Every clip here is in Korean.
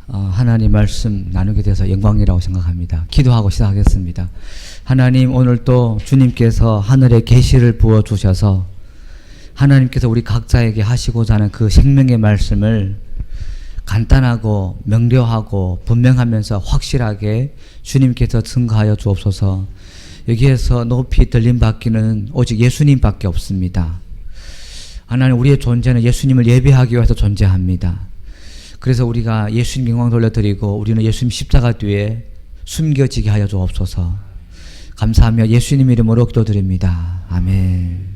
하나님 말씀 나누게 돼서 영광이라고 생각합니다. 기도하고 시작하겠습니다. 하나님, 오늘 또 주님께서 하늘에 계시를 부어주셔서 하나님께서 우리 각자에게 하시고자 하는 그 생명의 말씀을 간단하고 명료하고 분명하면서 확실하게 주님께서 증거하여 주옵소서. 여기에서 높이 들림받기는 오직 예수님밖에 없습니다. 하나님, 우리의 존재는 예수님을 예배하기 위해서 존재합니다. 그래서 우리가 예수님 영광 돌려드리고 우리는 예수님 십자가 뒤에 숨겨지게 하여 주옵소서. 감사하며 예수님 이름으로 기도드립니다. 아멘.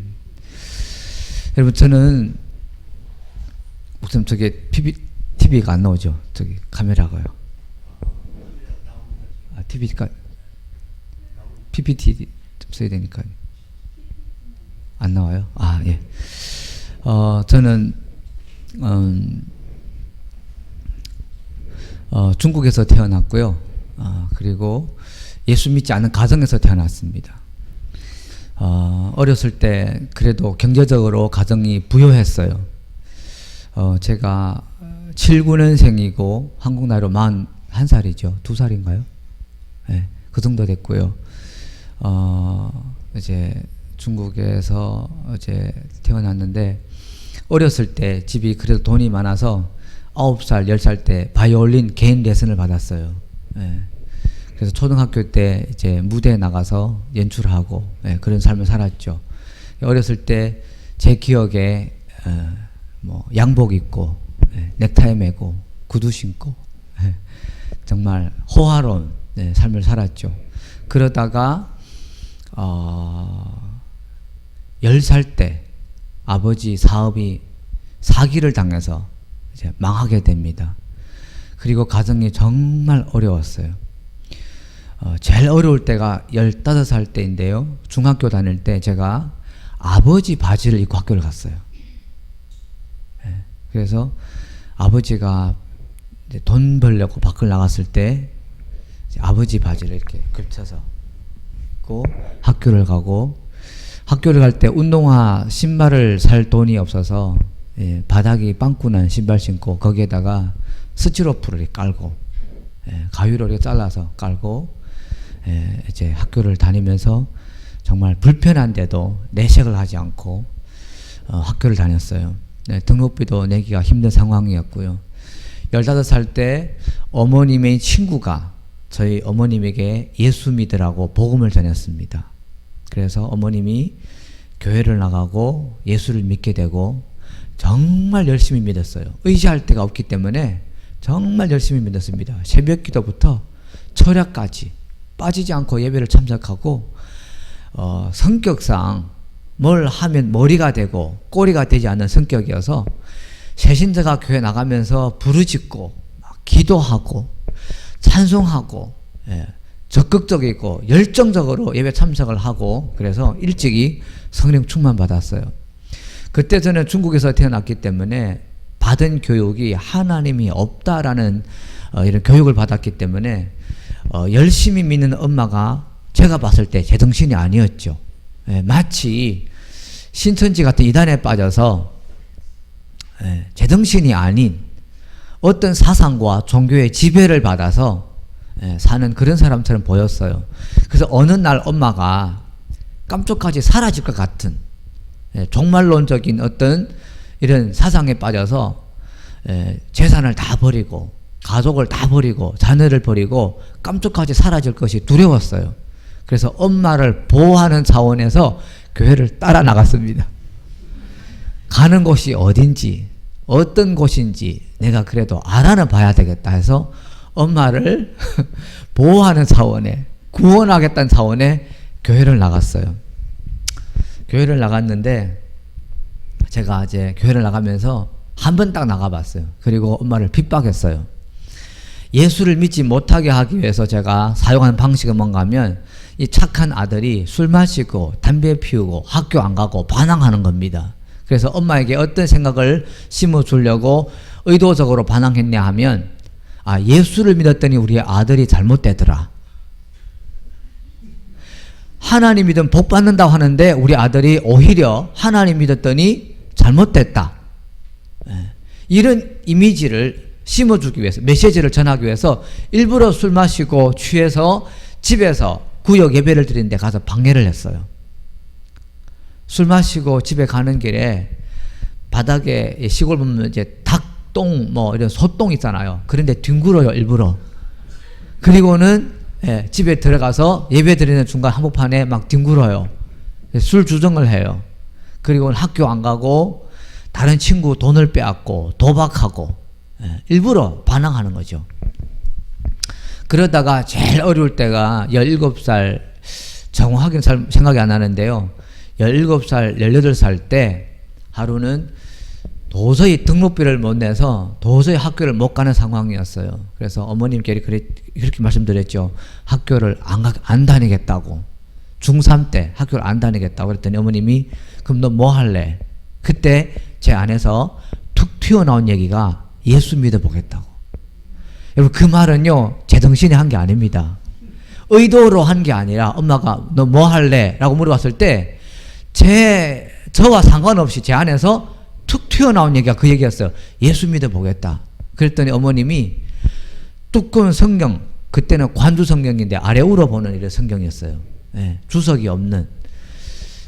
여러분, 저는 목사님 저게 TV가 안 나오죠? 저기 카메라가요. TV가 PPT 좀 써야 되니까 안 나와요? 예. 저는 중국에서 태어났고요. 그리고 예수 믿지 않는 가정에서 태어났습니다. 어렸을 때 그래도 경제적으로 가정이 부유했어요. 제가 79년생이고 한국 나이로 41살이죠. 2살인가요? 네, 그 정도 됐고요. 이제 중국에서 이제 태어났는데 어렸을 때 집이 그래도 돈이 많아서 9살, 10살 때 바이올린 개인 레슨을 받았어요. 예. 그래서 초등학교 때 이제 무대에 나가서 연출하고 그런 삶을 살았죠. 어렸을 때 제 기억에 뭐 양복 입고 넥타이 매고 구두 신고 정말 호화로운 삶을 살았죠. 그러다가 10살 때 아버지 사업이 사기를 당해서 이제 망하게 됩니다. 그리고 가정이 정말 어려웠어요. 제일 어려울 때가 15살 때인데요. 중학교 다닐 때 제가 아버지 바지를 입고 학교를 갔어요. 그래서 아버지가 이제 돈 벌려고 밖을 나갔을 때 아버지 바지를 이렇게 걸쳐서 입고 학교를 가고, 학교를 갈 때 운동화 신발을 살 돈이 없어서 바닥이 빵꾸난 신발 신고 거기에다가 스티로프를 깔고 가위로 이렇게 잘라서 깔고 이제 학교를 다니면서 정말 불편한데도 내색을 하지 않고 학교를 다녔어요. 등록비도 내기가 힘든 상황이었고요. 15살 때 어머님의 친구가 저희 어머님에게 예수 믿으라고 복음을 전했습니다. 그래서 어머님이 교회를 나가고 예수를 믿게 되고 정말 열심히 믿었어요. 의지할 데가 없기 때문에 정말 열심히 믿었습니다. 새벽 기도부터 철야까지 빠지지 않고 예배를 참석하고, 성격상 뭘 하면 머리가 되고 꼬리가 되지 않는 성격이어서 새신자가 교회 나가면서 부르짖고 기도하고 찬송하고 적극적이고 열정적으로 예배 참석을 하고, 그래서 일찍이 성령 충만 받았어요. 그때 저는 중국에서 태어났기 때문에 받은 교육이 하나님이 없다라는 이런 교육을 받았기 때문에 열심히 믿는 엄마가 제가 봤을 때 제정신이 아니었죠. 마치 신천지 같은 이단에 빠져서 제정신이 아닌 어떤 사상과 종교의 지배를 받아서 사는 그런 사람처럼 보였어요. 그래서 어느 날 엄마가 깜짝같이 사라질 것 같은 종말론적인 어떤 이런 사상에 빠져서 재산을 다 버리고 가족을 다 버리고 자녀를 버리고 깜짝같이 사라질 것이 두려웠어요. 그래서 엄마를 보호하는 차원에서 교회를 따라 나갔습니다. 가는 곳이 어딘지 어떤 곳인지 내가 그래도 알아는 봐야 되겠다 해서 엄마를 보호하는 차원에, 구원하겠다는 차원에 교회를 나갔어요. 교회를 나갔는데 제가 이제 교회를 나가면서 한 번 딱 나가봤어요. 그리고 엄마를 핍박했어요. 예수를 믿지 못하게 하기 위해서 제가 사용하는 방식은 뭔가 하면 이 착한 아들이 술 마시고 담배 피우고 학교 안 가고 반항하는 겁니다. 그래서 엄마에게 어떤 생각을 심어주려고 의도적으로 반항했냐 하면, 예수를 믿었더니 우리 아들이 잘못되더라. 하나님 믿으면 복 받는다고 하는데 우리 아들이 오히려 하나님 믿었더니 잘못됐다. 이런 이미지를 심어주기 위해서, 메시지를 전하기 위해서 일부러 술 마시고 취해서 집에서 구역 예배를 드리는 데 가서 방해를 했어요. 술 마시고 집에 가는 길에 바닥에 시골 보면 이제 닭똥 뭐 이런 소똥 있잖아요. 그런데 뒹굴어요, 일부러. 그리고는 집에 들어가서 예배 드리는 중간 한복판에 막 뒹굴어요. 술 주정을 해요. 그리고는 학교 안 가고 다른 친구 돈을 빼앗고 도박하고 일부러 반항하는 거죠. 그러다가 제일 어려울 때가 17살, 정확하게는 잘 생각이 안 나는데요. 17살, 18살 때 하루는 도저히 등록비를 못 내서 도저히 학교를 못 가는 상황이었어요. 그래서 어머님께 그렇게 말씀드렸죠. 학교를 안 다니겠다고. 중3 때 학교를 안 다니겠다고 그랬더니 어머님이 그럼 너 뭐 할래? 그때 제 안에서 툭 튀어나온 얘기가 예수 믿어보겠다고. 여러분 그 말은요 제정신에 한 게 아닙니다. 의도로 한 게 아니라 엄마가 너 뭐 할래? 라고 물어봤을 때 저와 상관없이 제 안에서 툭 튀어나온 얘기가 그 얘기였어요. 예수 믿어보겠다. 그랬더니 어머님이 두꺼운 성경, 그때는 관주 성경인데 아래 우러보는 이런 성경이었어요. 주석이 없는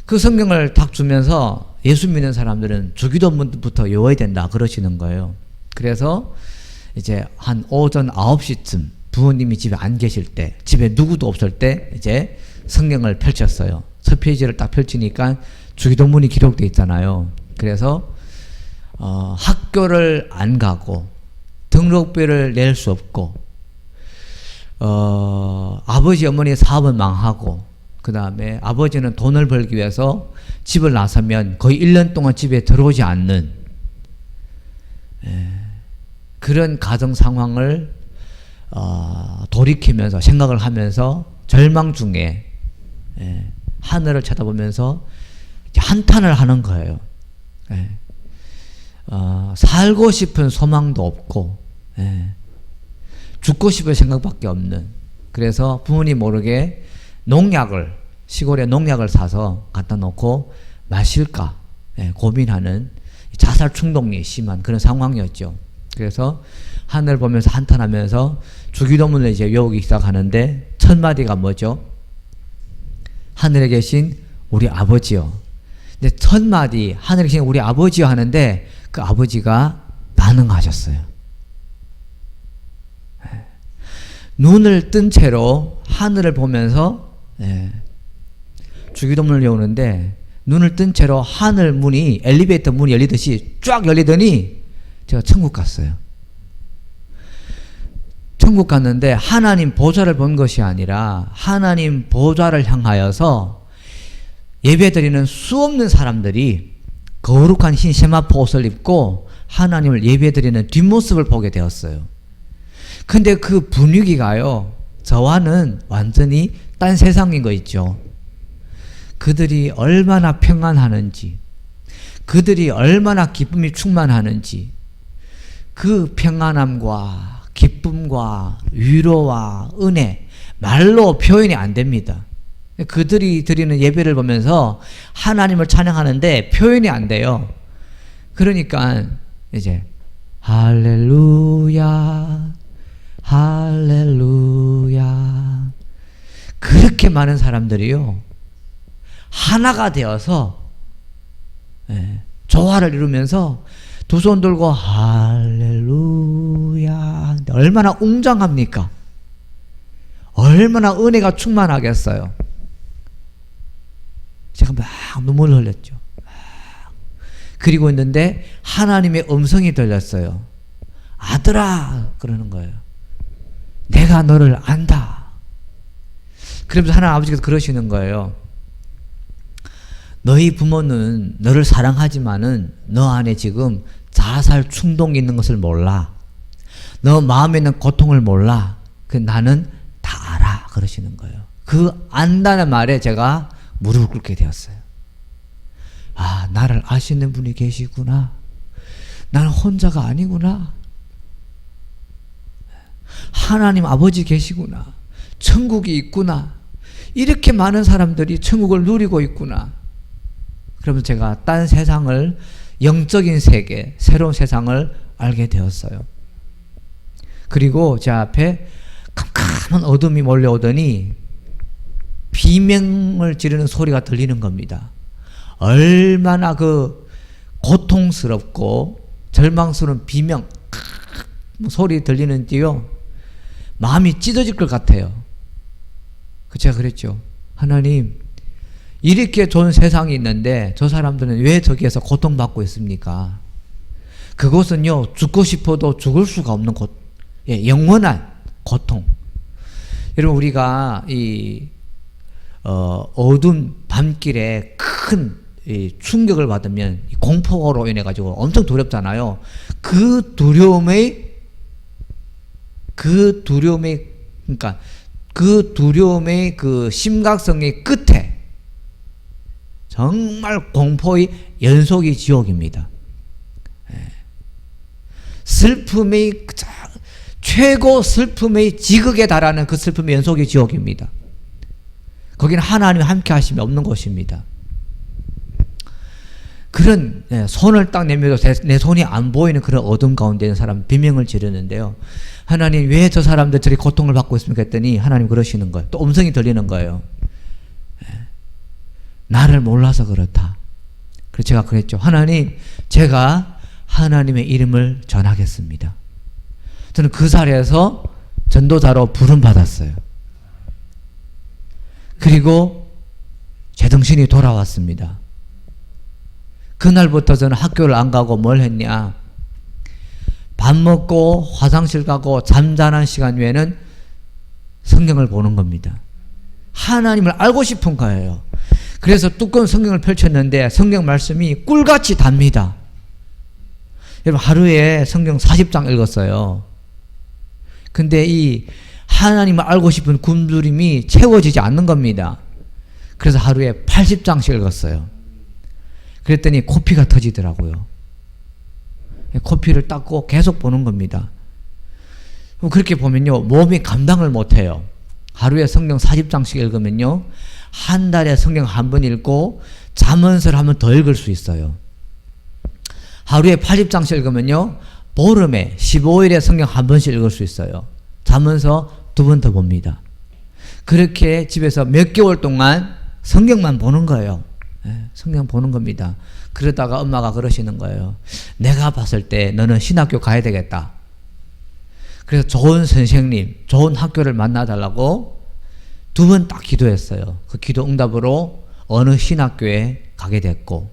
그 성경을 딱 주면서 예수 믿는 사람들은 주기도문부터 외워야 된다 그러시는 거예요. 그래서 이제 한 오전 9시쯤 부모님이 집에 안 계실 때, 집에 누구도 없을 때 이제 성경을 펼쳤어요. 첫 페이지를 딱 펼치니까 주기도문이 기록되어 있잖아요. 그래서 학교를 안 가고 등록비를 낼 수 없고 아버지 어머니 사업은 망하고 그 다음에 아버지는 돈을 벌기 위해서 집을 나서면 거의 1년 동안 집에 들어오지 않는 그런 가정 상황을 돌이키면서 생각을 하면서 절망 중에 하늘을 쳐다보면서 한탄을 하는 거예요. 살고 싶은 소망도 없고 죽고 싶은 생각밖에 없는. 그래서 부모님 모르게 농약을 시골에 농약을 사서 갖다 놓고 마실까 고민하는 자살 충동이 심한 그런 상황이었죠. 그래서 하늘 보면서 한탄하면서 주기도문을 이제 외우기 시작하는데 첫 마디가 뭐죠? 하늘에 계신 우리 아버지요. 근데 첫 마디 하늘에 계신 우리 아버지요 하는데 그 아버지가 반응하셨어요. 눈을 뜬 채로 하늘을 보면서 주기도문을 외우는데 눈을 뜬 채로 하늘 문이 엘리베이터 문이 열리듯이 쫙 열리더니 제가 천국 갔어요. 천국 갔는데 하나님 보좌를 본 것이 아니라 하나님 보좌를 향하여서 예배드리는 수없는 사람들이 거룩한 흰 세마포 옷을 입고 하나님을 예배드리는 뒷모습을 보게 되었어요. 근데 그 분위기가요 저와는 완전히 딴 세상인 거 있죠. 그들이 얼마나 평안하는지, 그들이 얼마나 기쁨이 충만하는지, 그 평안함과 기쁨과 위로와 은혜 말로 표현이 안 됩니다. 그들이 드리는 예배를 보면서 하나님을 찬양하는데 표현이 안 돼요. 그러니까 이제 할렐루야 할렐루야 그렇게 많은 사람들이요 하나가 되어서 조화를 이루면서 두 손 들고 할렐루야 얼마나 웅장합니까? 얼마나 은혜가 충만하겠어요. 제가 막 눈물을 흘렸죠. 그리고 있는데 하나님의 음성이 들렸어요. 아들아 그러는 거예요. 내가 너를 안다. 그러면서 하나님 아버지께서 그러시는 거예요. 너희 부모는 너를 사랑하지만은 너 안에 지금 자살 충동이 있는 것을 몰라. 너 마음에 있는 고통을 몰라. 나는 다 알아. 그러시는 거예요. 그 안다는 말에 제가 무릎을 꿇게 되었어요. 아, 나를 아시는 분이 계시구나. 나는 혼자가 아니구나. 하나님 아버지 계시구나. 천국이 있구나. 이렇게 많은 사람들이 천국을 누리고 있구나. 그러면서 제가 딴 세상을 영적인 세계, 새로운 세상을 알게 되었어요. 그리고 제 앞에 캄캄한 어둠이 몰려오더니 비명을 지르는 소리가 들리는 겁니다. 얼마나 그 고통스럽고 절망스러운 비명 소리 들리는지요. 마음이 찢어질 것 같아요. 제가 그랬죠. 하나님, 이렇게 좋은 세상이 있는데 저 사람들은 왜 저기에서 고통받고 있습니까? 그곳은요, 죽고 싶어도 죽을 수가 없는 곳, 영원한 고통. 여러분, 우리가 이 어두운 밤길에 큰 충격을 받으면 공포로 인해 가지고 엄청 두렵잖아요. 그 두려움의 그러니까 그 두려움의 그 심각성의 끝에 정말 공포의 연속이 지옥입니다. 슬픔의 최고 슬픔의 지극에 달하는 그 슬픔의 연속이 지옥입니다. 거기는 하나님이 함께 하심이 없는 곳입니다. 그런 손을 딱 내밀어도 내 손이 안 보이는 그런 어둠 가운데 있는 사람 비명을 지르는데요. 하나님, 왜 저 사람들 저리 고통을 받고 있습니까? 했더니 하나님 그러시는 거예요. 또 음성이 들리는 거예요. 나를 몰라서 그렇다. 그래서 제가 그랬죠. 하나님, 제가 하나님의 이름을 전하겠습니다. 저는 그 자리에서 전도자로 부름받았어요. 그리고 제정신이 돌아왔습니다. 그날부터 저는 학교를 안 가고 뭘 했냐? 밥 먹고 화장실 가고 잠자는 시간 외에는 성경을 보는 겁니다. 하나님을 알고 싶은 거예요. 그래서 두꺼운 성경을 펼쳤는데 성경 말씀이 꿀같이 답니다. 여러분, 하루에 성경 40장 읽었어요. 근데 이 하나님을 알고 싶은 굶주림이 채워지지 않는 겁니다. 그래서 하루에 80장씩 읽었어요. 그랬더니 코피가 터지더라고요. 코피를 닦고 계속 보는 겁니다. 그렇게 보면요, 몸이 감당을 못해요. 하루에 성경 40장씩 읽으면요, 한 달에 성경 한 번 읽고 잠언서를 한 번 더 읽을 수 있어요. 하루에 80장씩 읽으면요, 보름에 15일에 성경 한 번씩 읽을 수 있어요. 잠언서 2번 더 봅니다. 그렇게 집에서 몇 개월 동안 성경만 보는 거예요. 성경 보는 겁니다. 그러다가 엄마가 그러시는 거예요. 내가 봤을 때 너는 신학교 가야 되겠다. 그래서 좋은 선생님, 좋은 학교를 만나달라고 2번 딱 기도했어요. 그 기도 응답으로 어느 신학교에 가게 됐고,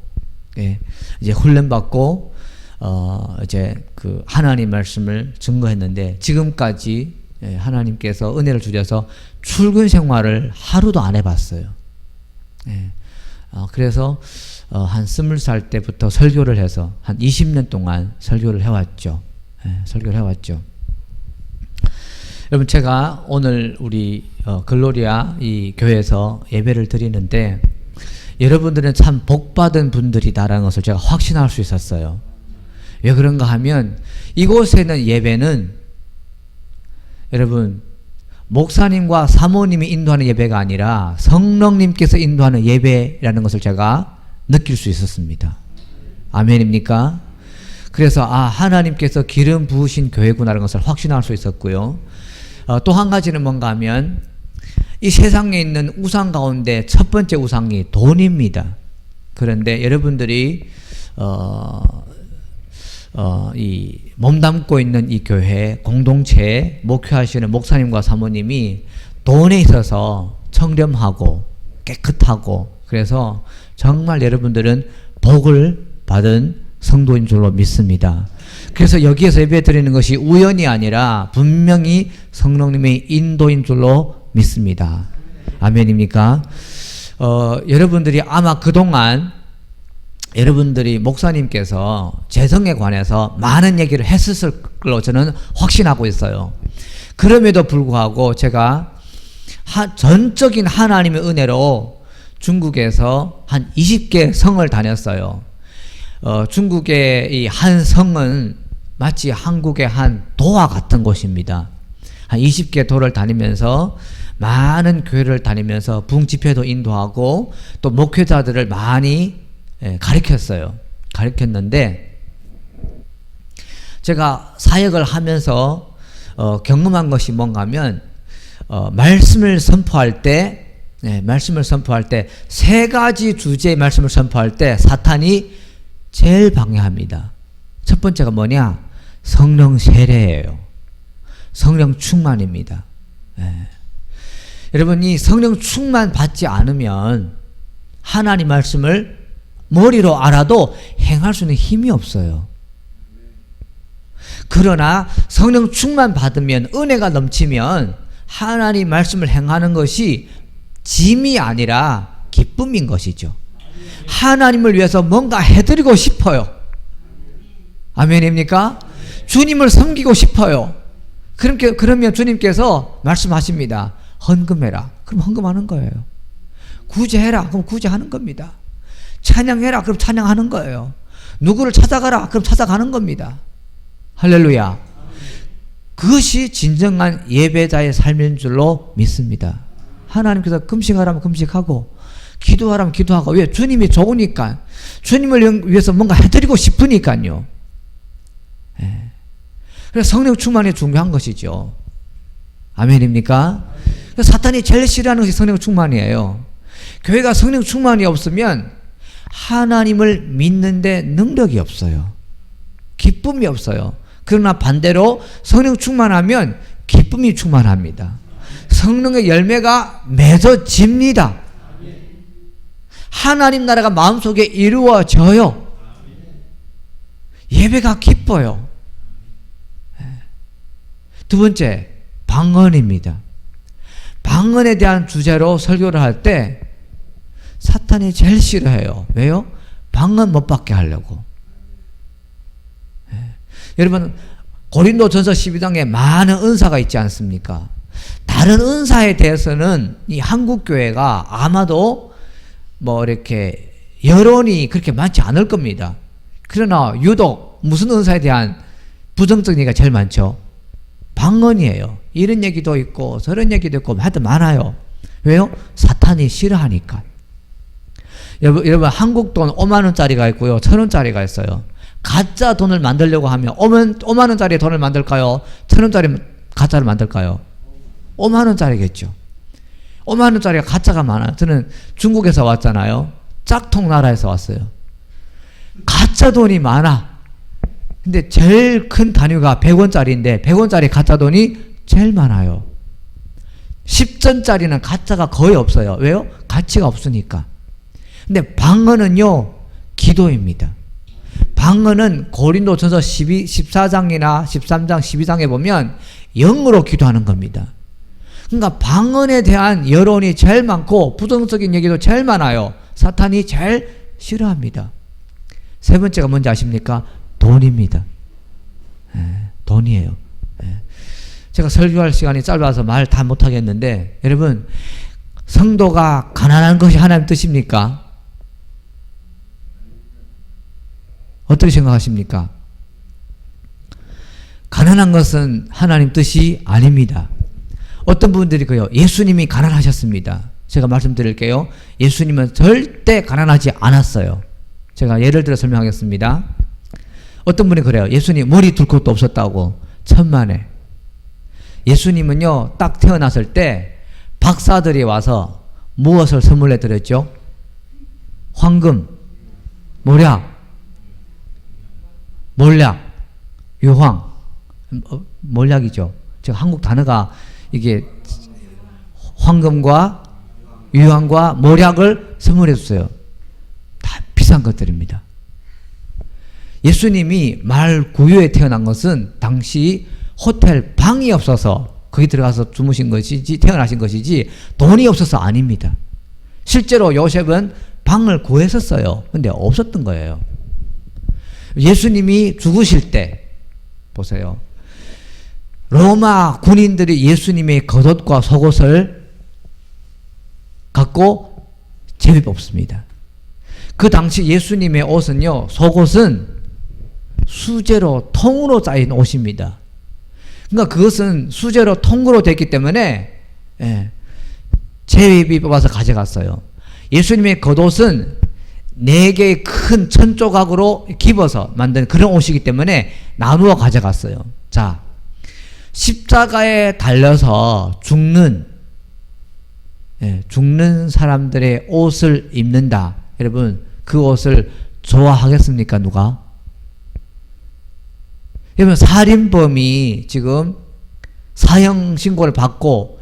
이제 훈련받고, 이제 그 하나님 말씀을 증거했는데, 지금까지 하나님께서 은혜를 주셔서 출근 생활을 하루도 안 해봤어요. 그래서 한 20살 때부터 설교를 해서 한 20년 동안 설교를 해왔죠. 설교를 해왔죠. 여러분, 제가 오늘 우리 글로리아 이 교회에서 예배를 드리는데 여러분들은 참 복받은 분들이다라는 것을 제가 확신할 수 있었어요. 왜 그런가 하면 이곳에는 예배는 여러분, 목사님과 사모님이 인도하는 예배가 아니라 성령님께서 인도하는 예배라는 것을 제가 느낄 수 있었습니다. 아멘입니까? 그래서 하나님께서 기름 부으신 교회구나라는 것을 확신할 수 있었고요. 또 한 가지는 뭔가 하면 이 세상에 있는 우상 가운데 첫 번째 우상이 돈입니다. 그런데 여러분들이 이 몸담고 있는 이 교회 공동체에 목회하시는 목사님과 사모님이 돈에 있어서 청렴하고 깨끗하고, 그래서 정말 여러분들은 복을 받은 성도인 줄로 믿습니다. 그래서 여기에서 예배 드리는 것이 우연이 아니라 분명히 성령님의 인도인 줄로 믿습니다. 아멘입니까? 여러분들이 아마 그동안 여러분들이 목사님께서 재성에 관해서 많은 얘기를 했을 걸로 저는 확신하고 있어요. 그럼에도 불구하고 제가 전적인 하나님의 은혜로 중국에서 한 20개 성을 다녔어요. 중국의 이 한 성은 마치 한국의 한 도와 같은 곳입니다. 한 20개 도를 다니면서 많은 교회를 다니면서 부흥집회도 인도하고 또 목회자들을 많이 가르쳤어요. 가르쳤는데 제가 사역을 하면서 경험한 것이 뭔가 하면 말씀을 선포할 때 세 가지 주제의 말씀을 선포할 때 사탄이 제일 방해합니다. 첫 번째가 뭐냐? 성령 세례예요. 성령 충만입니다. 여러분이 성령 충만 받지 않으면 하나님 말씀을 머리로 알아도 행할 수 있는 힘이 없어요. 그러나 성령 충만 받으면, 은혜가 넘치면 하나님 말씀을 행하는 것이 짐이 아니라 기쁨인 것이죠. 하나님을 위해서 뭔가 해드리고 싶어요. 아멘입니까? 주님을 섬기고 싶어요. 그러면 주님께서 말씀하십니다. 헌금해라. 그럼 헌금하는 거예요. 구제해라. 그럼 구제하는 겁니다. 찬양해라. 그럼 찬양하는 거예요. 누구를 찾아가라. 그럼 찾아가는 겁니다. 할렐루야. 그것이 진정한 예배자의 삶인 줄로 믿습니다. 하나님께서 금식하라면 금식하고 기도하라면 기도하고, 왜? 주님이 좋으니까, 주님을 위해서 뭔가 해드리고 싶으니까요. 그래서 성령 충만이 중요한 것이죠. 아멘입니까? 그래서 사탄이 제일 싫어하는 것이 성령 충만이에요. 교회가 성령 충만이 없으면 하나님을 믿는데 능력이 없어요. 기쁨이 없어요. 그러나 반대로 성령 충만하면 기쁨이 충만합니다. 성령의 열매가 맺어집니다. 하나님 나라가 마음속에 이루어져요. 예배가 기뻐요. 두 번째, 방언입니다. 방언에 대한 주제로 설교를 할 때 사탄이 제일 싫어해요. 왜요? 방언 못 받게 하려고. 여러분, 고린도전서 12장에 많은 은사가 있지 않습니까? 다른 은사에 대해서는 이 한국교회가 아마도 이렇게 여론이 그렇게 많지 않을 겁니다. 그러나 유독 무슨 은사에 대한 부정적인 얘기가 제일 많죠? 방언이에요. 이런 얘기도 있고 저런 얘기도 있고 하여튼 많아요. 왜요? 사탄이 싫어하니까. 여러분 한국 돈 5만 원짜리가 있고요, 1,000원짜리가 있어요. 가짜 돈을 만들려고 하면 5만 원짜리 돈을 만들까요? 1,000원짜리 가짜를 만들까요? 5만 원짜리겠죠. 5만 원짜리가 가짜가 많아요. 저는 중국에서 왔잖아요. 짝통 나라에서 왔어요. 가짜 돈이 많아. 근데 제일 큰 단위가 100원짜리인데 100원짜리 가짜 돈이 제일 많아요. 10전짜리는 가짜가 거의 없어요. 왜요? 가치가 없으니까. 근데 방언은요, 기도입니다. 방언은 고린도전서 14장이나 13장, 12장에 보면 영으로 기도하는 겁니다. 그러니까 방언에 대한 여론이 제일 많고 부정적인 얘기도 제일 많아요. 사탄이 제일 싫어합니다. 세 번째가 뭔지 아십니까? 돈입니다. 돈이에요. 제가 설교할 시간이 짧아서 말 다 못하겠는데, 여러분, 성도가 가난한 것이 하나님 뜻입니까? 어떻게 생각하십니까? 가난한 것은 하나님 뜻이 아닙니다. 어떤 분들이 그래요. 예수님이 가난하셨습니다. 제가 말씀드릴게요. 예수님은 절대 가난하지 않았어요. 제가 예를 들어 설명하겠습니다. 어떤 분이 그래요. 예수님 머리 둘 곳도 없었다고. 천만에. 예수님은요, 딱 태어났을 때 박사들이 와서 무엇을 선물해 드렸죠? 황금, 몰약, 유황, 몰약이죠. 제가 한국 단어가 이게 황금과 유황과 몰약을 선물해 줬어요. 다 비싼 것들입니다. 예수님이 말 9유에 태어난 것은 당시 호텔 방이 없어서 거기 들어가서 주무신 것이지, 태어나신 것이지 돈이 없어서 아닙니다. 실제로 요셉은 방을 구했었어요. 근데 없었던 거예요. 예수님이 죽으실 때 보세요. 로마 군인들이 예수님의 겉옷과 속옷을 갖고 제비 뽑습니다. 그 당시 예수님의 옷은요, 속옷은 수제로 통으로 짜인 옷입니다. 그러니까 그것은 수제로 통으로 됐기 때문에 제비 뽑아서 가져갔어요. 예수님의 겉옷은 4개의 큰 천조각으로 집어서 만든 그런 옷이기 때문에 나누어 가져갔어요. 자, 십자가에 달려서 죽는 사람들의 옷을 입는다. 여러분, 그 옷을 좋아하겠습니까? 누가? 여러분, 살인범이 지금 사형 신고를 받고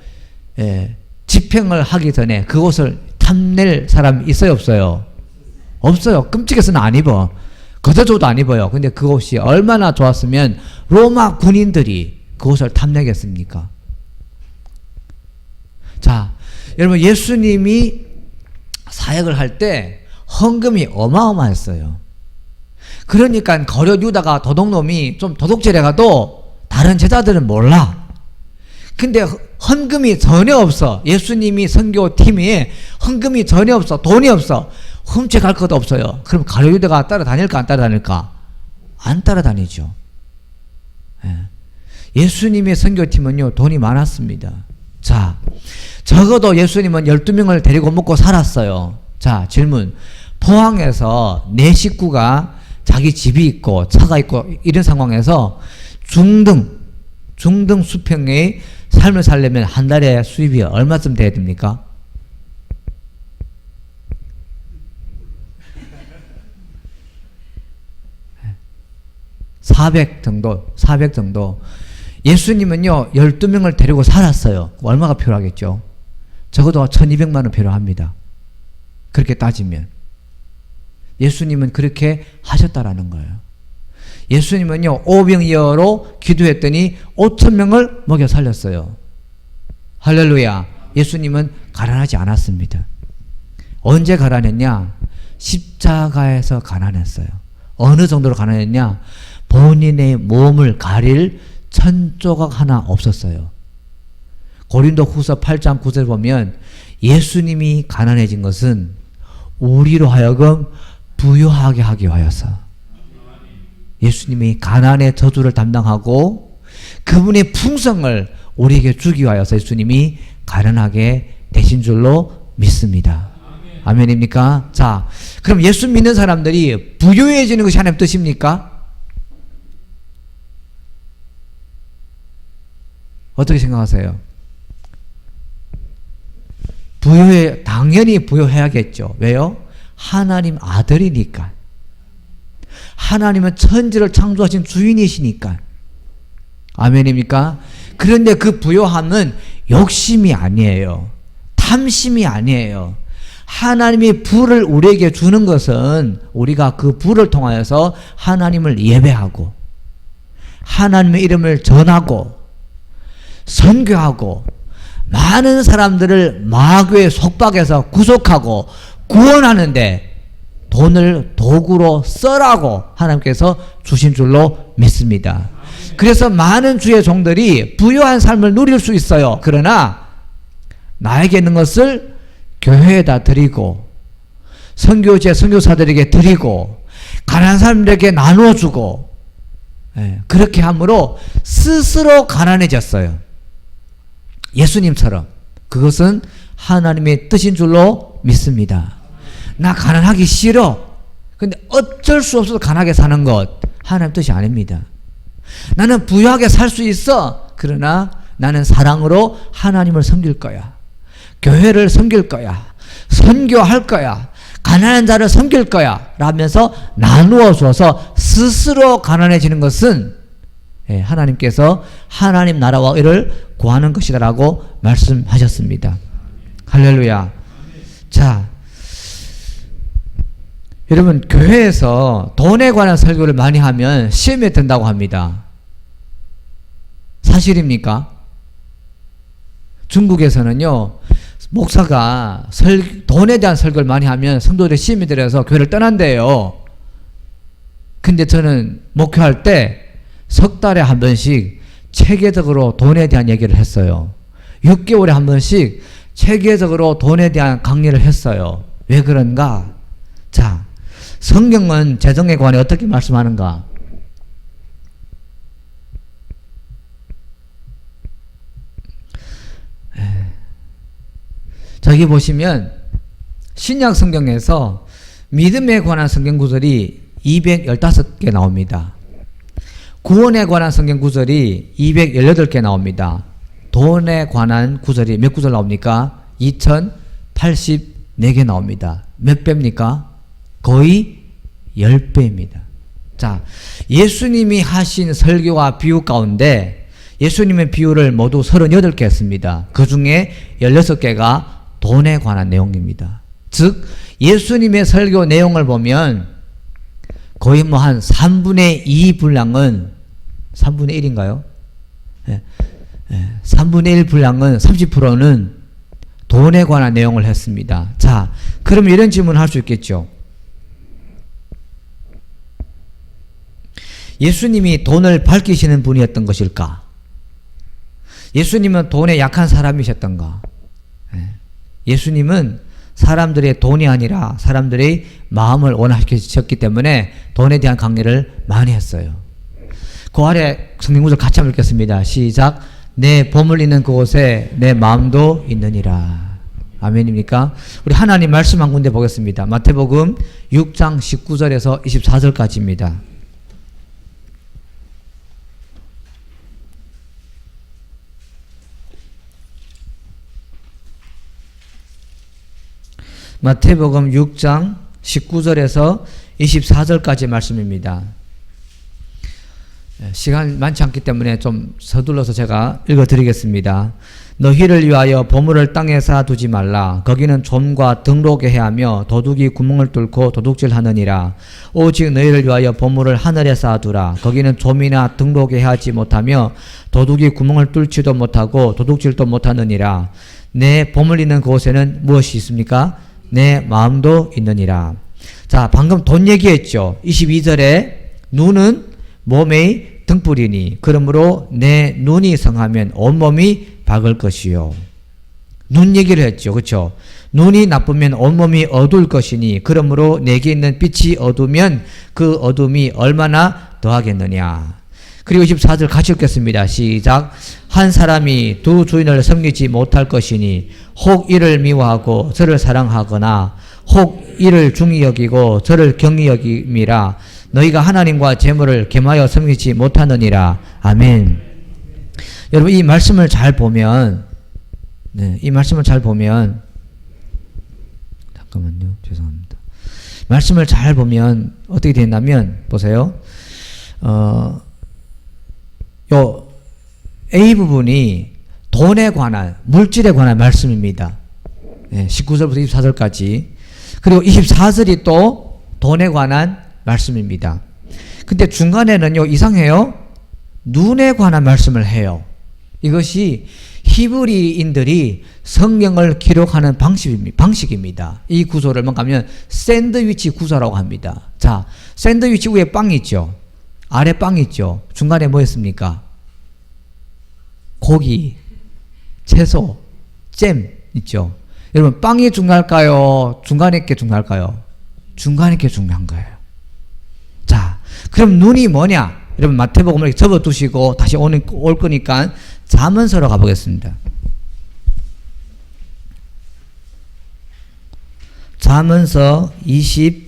집행을 하기 전에 그 옷을 탐낼 사람 있어요, 없어요? 없어요. 끔찍해서는 안 입어. 그저 줘도 안 입어요. 근데 그 옷이 얼마나 좋았으면 로마 군인들이 그 옷을 탐내겠습니까? 자, 여러분, 예수님이 사역을 할 때 헌금이 어마어마했어요. 그러니까 거려 유다가 도둑놈이 좀 도둑질해 가도 다른 제자들은 몰라. 근데 헌금이 전혀 없어. 예수님이 선교팀에 헌금이 전혀 없어. 돈이 없어. 훔쳐갈 것도 없어요. 그럼 가룟 유다가 따라다닐까 안 따라다닐까? 안 따라다니죠. 예수님의 선교팀은요, 돈이 많았습니다. 자, 적어도 예수님은 12명을 데리고 먹고 살았어요. 자, 질문. 포항에서 내 식구가 자기 집이 있고 차가 있고 이런 상황에서 중등 수평의 삶을 살려면 한 달에 수입이 얼마쯤 돼야 됩니까? $400 정도. 예수님은요, 12명을 데리고 살았어요. 얼마가 필요하겠죠? 적어도 1200만 원 필요합니다. 그렇게 따지면. 예수님은 그렇게 하셨다라는 거예요. 예수님은요, 오병이어로 기도했더니 5,000명을 먹여 살렸어요. 할렐루야. 예수님은 가난하지 않았습니다. 언제 가난했냐? 십자가에서 가난했어요. 어느 정도로 가난했냐? 본인의 몸을 가릴 천조각 하나 없었어요. 고린도 후서 8장 9절 보면 예수님이 가난해진 것은 우리로 하여금 부유하게 하기 위하여서, 예수님이 가난의 저주를 담당하고 그분의 풍성을 우리에게 주기 위하여서 예수님이 가난하게 되신 줄로 믿습니다. 아멘입니까? 자, 그럼 예수 믿는 사람들이 부유해지는 것이 하나님의 뜻입니까? 어떻게 생각하세요? 당연히 부유해야겠죠. 왜요? 하나님 아들이니까. 하나님은 천지를 창조하신 주인이시니까. 아멘입니까? 그런데 그 부요함은 욕심이 아니에요. 탐심이 아니에요. 하나님이 부를 우리에게 주는 것은 우리가 그 부를 통하여서 하나님을 예배하고 하나님의 이름을 전하고 선교하고 많은 사람들을 마귀의 속박에서 구속하고 구원하는데 돈을 도구로 써라고 하나님께서 주신 줄로 믿습니다. 그래서 많은 주의 종들이 부유한 삶을 누릴 수 있어요. 그러나 나에게 있는 것을 교회에다 드리고 선교제 선교사들에게 드리고 가난한 사람들에게 나누어 주고 그렇게 함으로 스스로 가난해졌어요. 예수님처럼. 그것은 하나님의 뜻인 줄로 믿습니다. 나 가난하기 싫어. 근데 어쩔 수 없어서 가난하게 사는 것, 하나님 뜻이 아닙니다. 나는 부유하게 살 수 있어. 그러나 나는 사랑으로 하나님을 섬길 거야. 교회를 섬길 거야. 선교할 거야. 가난한 자를 섬길 거야. 라면서 나누어 줘서 스스로 가난해지는 것은 하나님께서 하나님 나라와 의를 구하는 것이다라고 말씀하셨습니다. 할렐루야. 자, 여러분, 교회에서 돈에 관한 설교를 많이 하면 시험에 든다고 합니다. 사실입니까? 중국에서는요, 목사가 돈에 대한 설교를 많이 하면 성도들이 시험에 들어서 교회를 떠난대요. 근데 저는 목회할 때 석 달에 한 번씩 체계적으로 돈에 대한 얘기를 했어요. 6개월에 한 번씩 체계적으로 돈에 대한 강의를 했어요. 왜 그런가? 자, 성경은 재정에 관해 어떻게 말씀하는가? 저기 보시면 신약 성경에서 믿음에 관한 성경 구절이 215개 나옵니다. 구원에 관한 성경 구절이 218개 나옵니다. 돈에 관한 구절이 몇 구절 나옵니까? 2084개 나옵니다. 몇 배입니까? 거의 10배입니다. 자, 예수님이 하신 설교와 비유 가운데 예수님의 비유를 모두 38개 했습니다. 그 중에 16개가 돈에 관한 내용입니다. 즉 예수님의 설교 내용을 보면 거의 뭐 한 3분의 2 분량은 3분의 1인가요? 3분의 1 분량은 30%는 돈에 관한 내용을 했습니다. 자, 그럼 이런 질문을 할 수 있겠죠. 예수님이 돈을 밝히시는 분이었던 것일까? 예수님은 돈에 약한 사람이셨던가? 예수님은 사람들의 돈이 아니라 사람들의 마음을 원하셨기 때문에 돈에 대한 강의를 많이 했어요. 그 아래 성경구절 같이 한번 읽겠습니다. 시작. 내 보물 있는 그곳에 내 마음도 있느니라. 아멘입니까? 우리 하나님 말씀 한 군데 보겠습니다. 마태복음 6장 19절에서 24절까지입니다. 마태복음 6장 19절에서 24절까지 말씀입니다. 시간 많지 않기 때문에 좀 서둘러서 제가 읽어드리겠습니다. 너희를 위하여 보물을 땅에 쌓아두지 말라. 거기는 좀과 등록에 해하며 도둑이 구멍을 뚫고 도둑질하느니라. 오직 너희를 위하여 보물을 하늘에 쌓아두라. 거기는 좀이나 등록에 해하지 못하며 도둑이 구멍을 뚫지도 못하고 도둑질도 못하느니라. 내 보물 있는 그곳에는 무엇이 있습니까? 내 마음도 있느니라. 자, 방금 돈 얘기했죠. 22절에 눈은 몸의 등불이니 그러므로 내 눈이 성하면 온몸이 밝을 것이요. 눈 얘기를 했죠. 그렇죠? 눈이 나쁘면 온몸이 어두울 것이니 그러므로 내게 있는 빛이 어두면 그 어둠이 얼마나 더하겠느냐. 그리고 24절 같이 읽겠습니다. 시작. 한 사람이 두 주인을 섬기지 못할 것이니 혹 이를 미워하고 저를 사랑하거나 혹 이를 중히 여기고 저를 경히 여김이라. 너희가 하나님과 재물을 겸하여 섬기지 못하느니라. 아멘. 여러분 이 말씀을 잘 보면 이 말씀을 잘 보면 잠깐만요. 죄송합니다. 말씀을 잘 보면 어떻게 되냐면 보세요. 요 A 부분이 돈에 관한 물질에 관한 말씀입니다. 19절부터 24절까지. 그리고 24절이 또 돈에 관한 말씀입니다. 근데 중간에는요 이상해요. 눈에 관한 말씀을 해요. 이것이 히브리인들이 성경을 기록하는 방식입니다. 이 구조를 뭔가 하면 샌드위치 구조라고 합니다. 자, 샌드위치 위에 빵이 있죠. 아래 빵이 있죠. 중간에 뭐 있습니까? 고기, 채소, 잼 있죠. 여러분 빵이 중요할까요? 중간에 게 중요할까요? 중간에 게 중요한 거예요. 자, 그럼 눈이 뭐냐? 여러분 마태복음을 이렇게 접어두시고 다시 올 거니까 잠언서로 가보겠습니다. 잠언서 22장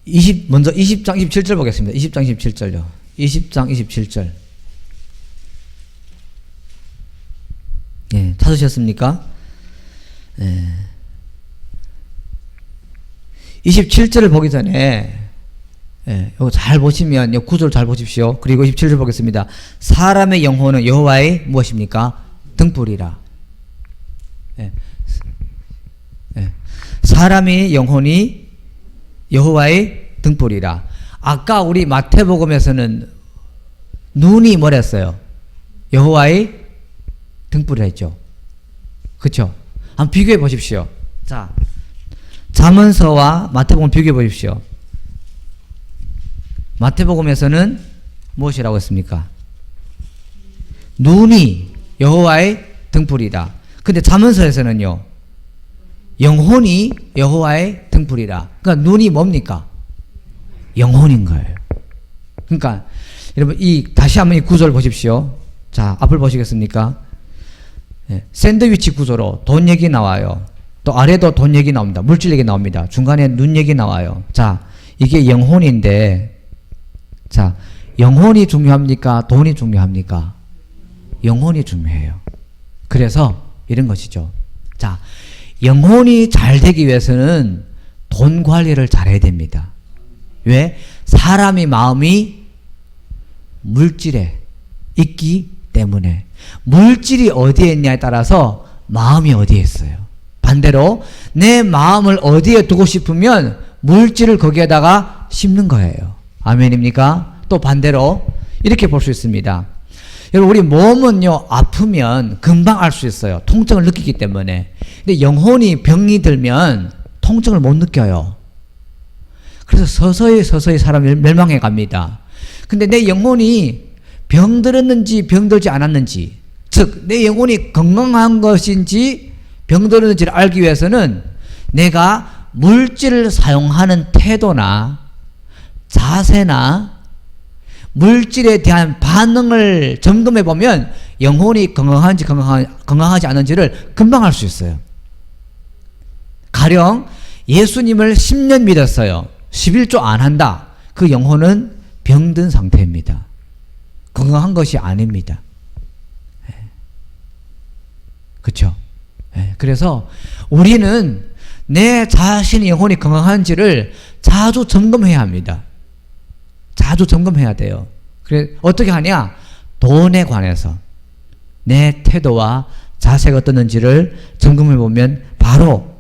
20장 27절 보겠습니다. 20장 27절요. 20장 27절. 예, 찾으셨습니까? 예. 27절을 보기 전에 이거 잘 보시면 이 구절 잘 보십시오. 그리고 27절 보겠습니다. 사람의 영혼은 여호와의 무엇입니까? 등불이라. 사람의 영혼이 여호와의 등불이라. 아까 우리 마태복음에서는 눈이 뭐랬어요? 여호와의 등불이라 했죠. 그렇죠? 한번 비교해 보십시오. 자, 잠언서와 마태복음 비교해 보십시오. 마태복음에서는 무엇이라고 했습니까? 눈이 여호와의 등불이다. 근데 잠언서에서는요, 영혼이 여호와의 등불이라. 그러니까 눈이 뭡니까? 영혼인 거예요. 그러니까 여러분 다시 한번 이 구조를 보십시오. 자, 앞을 보시겠습니까? 샌드위치 구조로 돈 얘기 나와요. 또 아래도 돈 얘기 나옵니다. 물질 얘기 나옵니다. 중간에 눈 얘기 나와요. 자, 이게 영혼인데, 자, 영혼이 중요합니까? 돈이 중요합니까? 영혼이 중요해요. 그래서 이런 것이죠. 자, 영혼이 잘 되기 위해서는 돈 관리를 잘해야 됩니다. 왜? 사람의 마음이 물질에 있기 때문에. 물질이 어디에 있냐에 따라서 마음이 어디에 있어요. 반대로 내 마음을 어디에 두고 싶으면 물질을 거기에다가 심는 거예요. 아멘입니까? 또 반대로 이렇게 볼 수 있습니다. 여러분, 우리 몸은요, 아프면 금방 알 수 있어요. 통증을 느끼기 때문에. 근데 영혼이 병이 들면 통증을 못 느껴요. 그래서 서서히 사람이 멸망해 갑니다. 근데 내 영혼이 병들었는지 병들지 않았는지, 즉 내 영혼이 건강한 것인지 병들었는지를 알기 위해서는 내가 물질을 사용하는 태도나 자세나 물질에 대한 반응을 점검해 보면 영혼이 건강한지 건강하지 않은지를 금방 알 수 있어요. 가령 예수님을 10년 믿었어요. 11조 안 한다. 그 영혼은 병든 상태입니다. 건강한 것이 아닙니다. 그렇죠? 그래서 우리는 내 자신의 영혼이 건강한지를 자주 점검해야 합니다. 자주 점검해야 돼요. 그래, 어떻게 하냐? 돈에 관해서 내 태도와 자세가 어떻는지를 점검해 보면 바로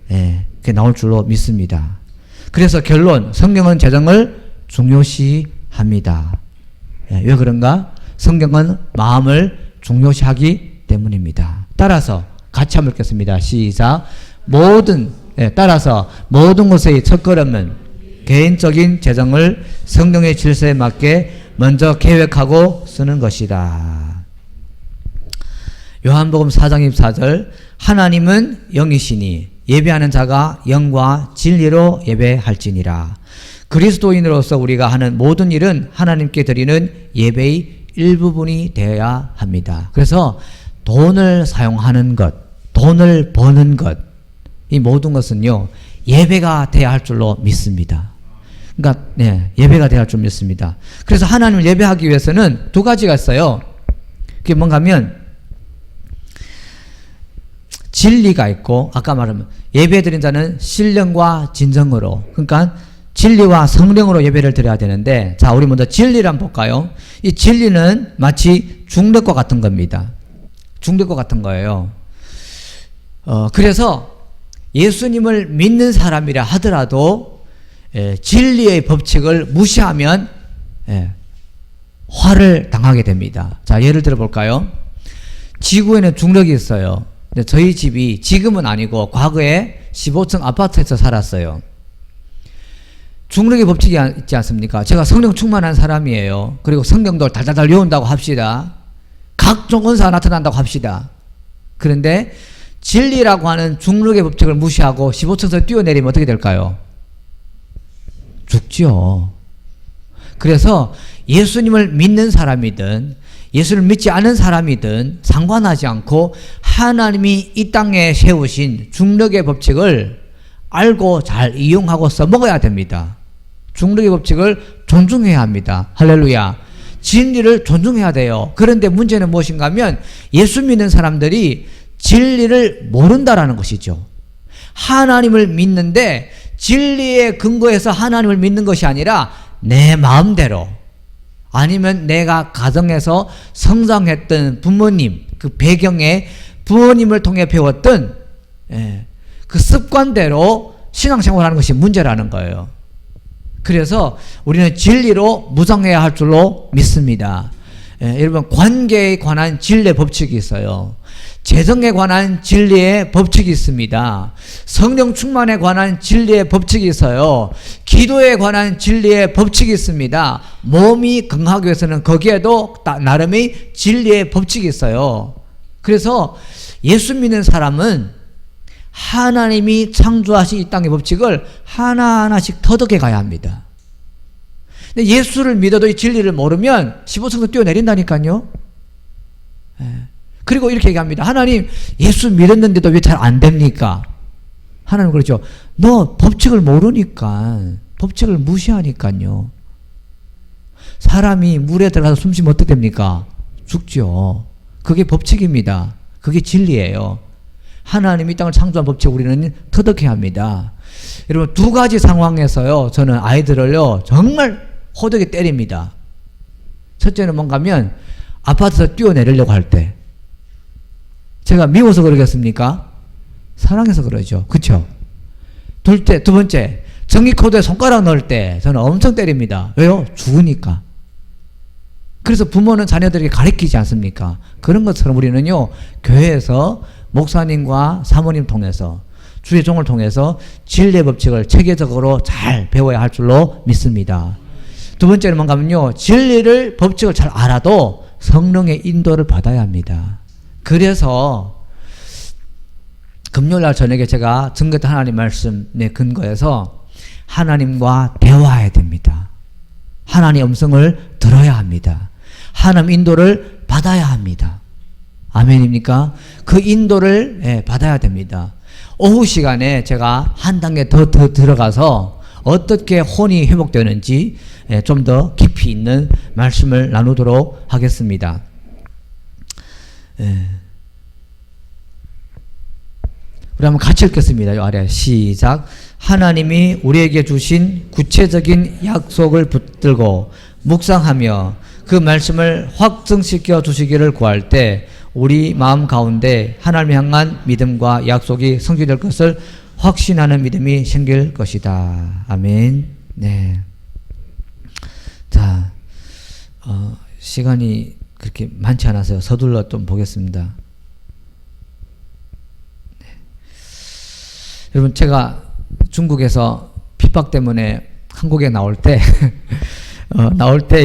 그게 나올 줄로 믿습니다. 그래서 결론, 성경은 재정을 중요시합니다. 왜 그런가? 성경은 마음을 중요시하기 때문입니다. 따라서 같이 한번 읽겠습니다. 시작. 따라서 모든 것의 첫걸음은 개인적인 재정을 성경의 질서에 맞게 먼저 계획하고 쓰는 것이다. 요한복음 4장 24절, 하나님은 영이시니 예배하는 자가 영과 진리로 예배할지니라. 그리스도인으로서 우리가 하는 모든 일은 하나님께 드리는 예배의 일부분이 되어야 합니다. 그래서 돈을 사용하는 것, 돈을 버는 것, 이 모든 것은요, 예배가 되어야 할 줄로 믿습니다. 그러니까 예배가 되어야 할 줄 믿습니다. 그래서 하나님을 예배하기 위해서는 두 가지가 있어요. 그게 뭔가 하면 진리가 있고, 아까 말하면 예배드린 자는 신령과 진정으로, 그러니까 진리와 성령으로 예배를 드려야 되는데, 자, 우리 먼저 진리를 한번 볼까요? 이 진리는 마치 중력과 같은 겁니다. 중력과 같은 거예요. 그래서 예수님을 믿는 사람이라 하더라도 진리의 법칙을 무시하면 화를 당하게 됩니다. 자, 예를 들어 볼까요? 지구에는 중력이 있어요. 근데 저희 집이 지금은 아니고 과거에 15층 아파트에서 살았어요. 중력의 법칙이 있지 않습니까? 제가 성령 충만한 사람이에요. 그리고 성경도 달달달 외운다고 합시다. 각종 은사가 나타난다고 합시다. 그런데 진리라고 하는 중력의 법칙을 무시하고 15층에서 뛰어내리면 어떻게 될까요? 죽죠. 그래서 예수님을 믿는 사람이든 예수를 믿지 않은 사람이든 상관하지 않고 하나님이 이 땅에 세우신 중력의 법칙을 알고 잘 이용하고 써먹어야 됩니다. 중력의 법칙을 존중해야 합니다. 할렐루야. 진리를 존중해야 돼요. 그런데 문제는 무엇인가 하면 예수 믿는 사람들이 진리를 모른다라는 것이죠. 하나님을 믿는데 진리에 근거해서 하나님을 믿는 것이 아니라 내 마음대로, 아니면 내가 가정에서 성장했던 부모님, 그 배경에 부모님을 통해 배웠던 그 습관대로 신앙생활하는 것이 문제라는 거예요. 그래서 우리는 진리로 무장해야 할 줄로 믿습니다. 여러분, 관계에 관한 진리의 법칙이 있어요. 재정에 관한 진리의 법칙이 있습니다. 성령 충만에 관한 진리의 법칙이 있어요. 기도에 관한 진리의 법칙이 있습니다. 몸이 건강하기 위해서는 거기에도 나름의 진리의 법칙이 있어요. 그래서 예수 믿는 사람은 하나님이 창조하신 이 땅의 법칙을 하나하나씩 터득해 가야 합니다. 근데 예수를 믿어도 이 진리를 모르면 15층도 뛰어내린다니까요. 그리고 이렇게 얘기합니다. 하나님, 예수 믿었는데도 왜 잘 안 됩니까? 하나님 그러죠. 너 법칙을 모르니까, 법칙을 무시하니까요. 사람이 물에 들어가서 숨 쉬면 어떻게 됩니까? 죽죠. 그게 법칙입니다. 그게 진리예요. 하나님이 이 땅을 창조한 법칙을 우리는 터득해야 합니다. 여러분, 두 가지 상황에서요, 저는 아이들을요, 정말 호되게 때립니다. 첫째는 뭔가 하면, 아파트에서 뛰어내리려고 할 때. 제가 미워서 그러겠습니까? 사랑해서 그러죠. 그쵸? 두 번째, 전기코드에 손가락 넣을 때 저는 엄청 때립니다. 왜요? 죽으니까. 그래서 부모는 자녀들에게 가르치지 않습니까? 그런 것처럼 우리는요, 교회에서 목사님과 사모님 통해서, 주의 종을 통해서 진리의 법칙을 체계적으로 잘 배워야 할 줄로 믿습니다. 두 번째는 뭔가 하면요, 진리를, 법칙을 잘 알아도 성령의 인도를 받아야 합니다. 그래서 금요일날 저녁에 제가 증거했던 하나님 말씀에 근거해서 하나님과 대화해야 됩니다. 하나님의 음성을 들어야 합니다. 하나님 인도를 받아야 합니다. 아멘입니까? 그 인도를 받아야 됩니다. 오후 시간에 제가 한 단계 더 들어가서 어떻게 혼이 회복되는지 좀 더 깊이 있는 말씀을 나누도록 하겠습니다. 우리 한번 같이 읽겠습니다. 이 아래 시작. 하나님이 우리에게 주신 구체적인 약속을 붙들고 묵상하며 그 말씀을 확증시켜 주시기를 구할 때 우리 마음 가운데 하나님을 향한 믿음과 약속이 성취될 것을 확신하는 믿음이 생길 것이다. 아멘. 네. 자, 시간이 그렇게 많지 않아서 서둘러 좀 보겠습니다. 네. 여러분, 제가 중국에서 핍박 때문에 한국에 나올 때,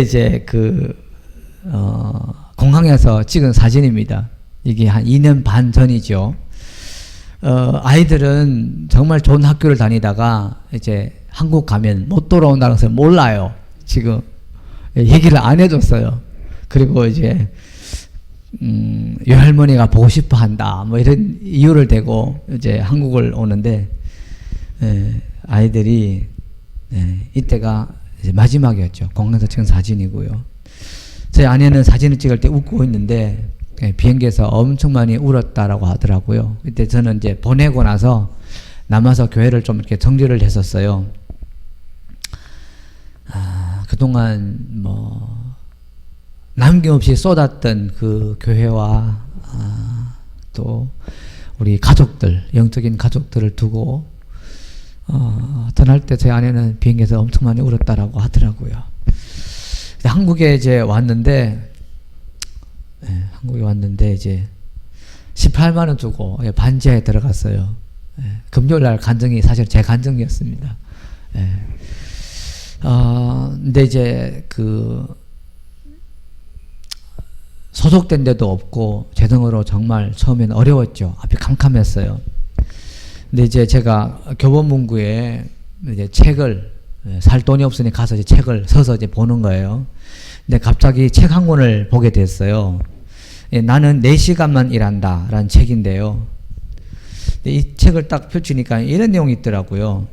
이제 공항에서 찍은 사진입니다. 이게 한 2년 반 전이죠. 아이들은 정말 좋은 학교를 다니다가 이제 한국 가면 못 돌아온다는 것을 몰라요. 지금 얘기를 안 해줬어요. 그리고 이제 외할머니가 보고 싶어 한다, 뭐 이런 이유를 대고 이제 한국을 오는데, 아이들이 이때가 이제 마지막이었죠. 공항에서 찍은 사진이고요. 제 아내는 사진을 찍을 때 웃고 있는데 비행기에서 엄청 많이 울었다라고 하더라고요. 그때 저는 이제 보내고 나서 남아서 교회를 좀 이렇게 정리를 했었어요. 그동안 뭐 남김없이 쏟았던 그 교회와 또 우리 가족들, 영적인 가족들을 두고 떠날 때 제 아내는 비행기에서 엄청 많이 울었다라고 하더라고요. 한국에 이제 왔는데, 이제 18만 원 주고 반지하에 들어갔어요. 금요일 날 간증이 사실 제 간증이었습니다. 근데 이제 소속된 데도 없고 재정으로 정말 처음에는 어려웠죠. 앞이 캄캄했어요. 근데 이제 제가 교보문고에 이제 책을, 살 돈이 없으니 가서 이제 책을 서서 이제 보는 거예요. 근데 갑자기 책 한 권을 보게 됐어요. 나는 4시간만 일한다 라는 책인데요. 이 책을 딱 펼치니까 이런 내용이 있더라고요.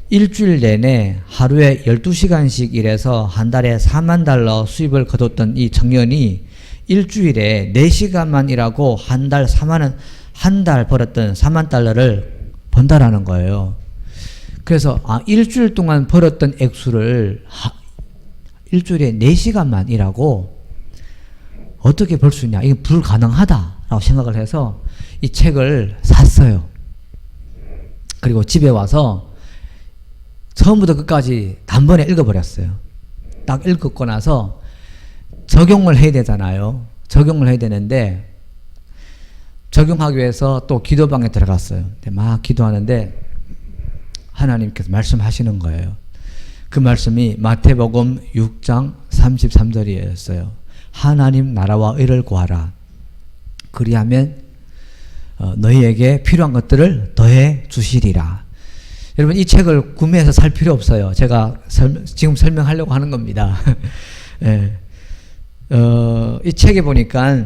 일주일 내내 하루에 12시간씩 일해서 한 달에 4만 달러 수입을 거뒀던 이 청년이 일주일에 4시간만 일하고 한 달 벌었던 4만 달러를 번다라는 거예요. 그래서 일주일 동안 벌었던 액수를 일주일에 4시간만 일하고 어떻게 벌 수 있냐, 이게 불가능하다라고 생각을 해서 이 책을 샀어요. 그리고 집에 와서 처음부터 끝까지 단번에 읽어버렸어요. 딱 읽고 나서 적용을 해야 되잖아요. 적용을 해야 되는데 적용하기 위해서 또 기도방에 들어갔어요. 막 기도하는데 하나님께서 말씀하시는 거예요. 그 말씀이 마태복음 6장 33절이었어요. 하나님 나라와 의를 구하라. 그리하면 너희에게 필요한 것들을 더해 주시리라. 여러분 이 책을 구매해서 살 필요 없어요. 제가 지금 설명하려고 하는 겁니다. 예. 이 책에 보니까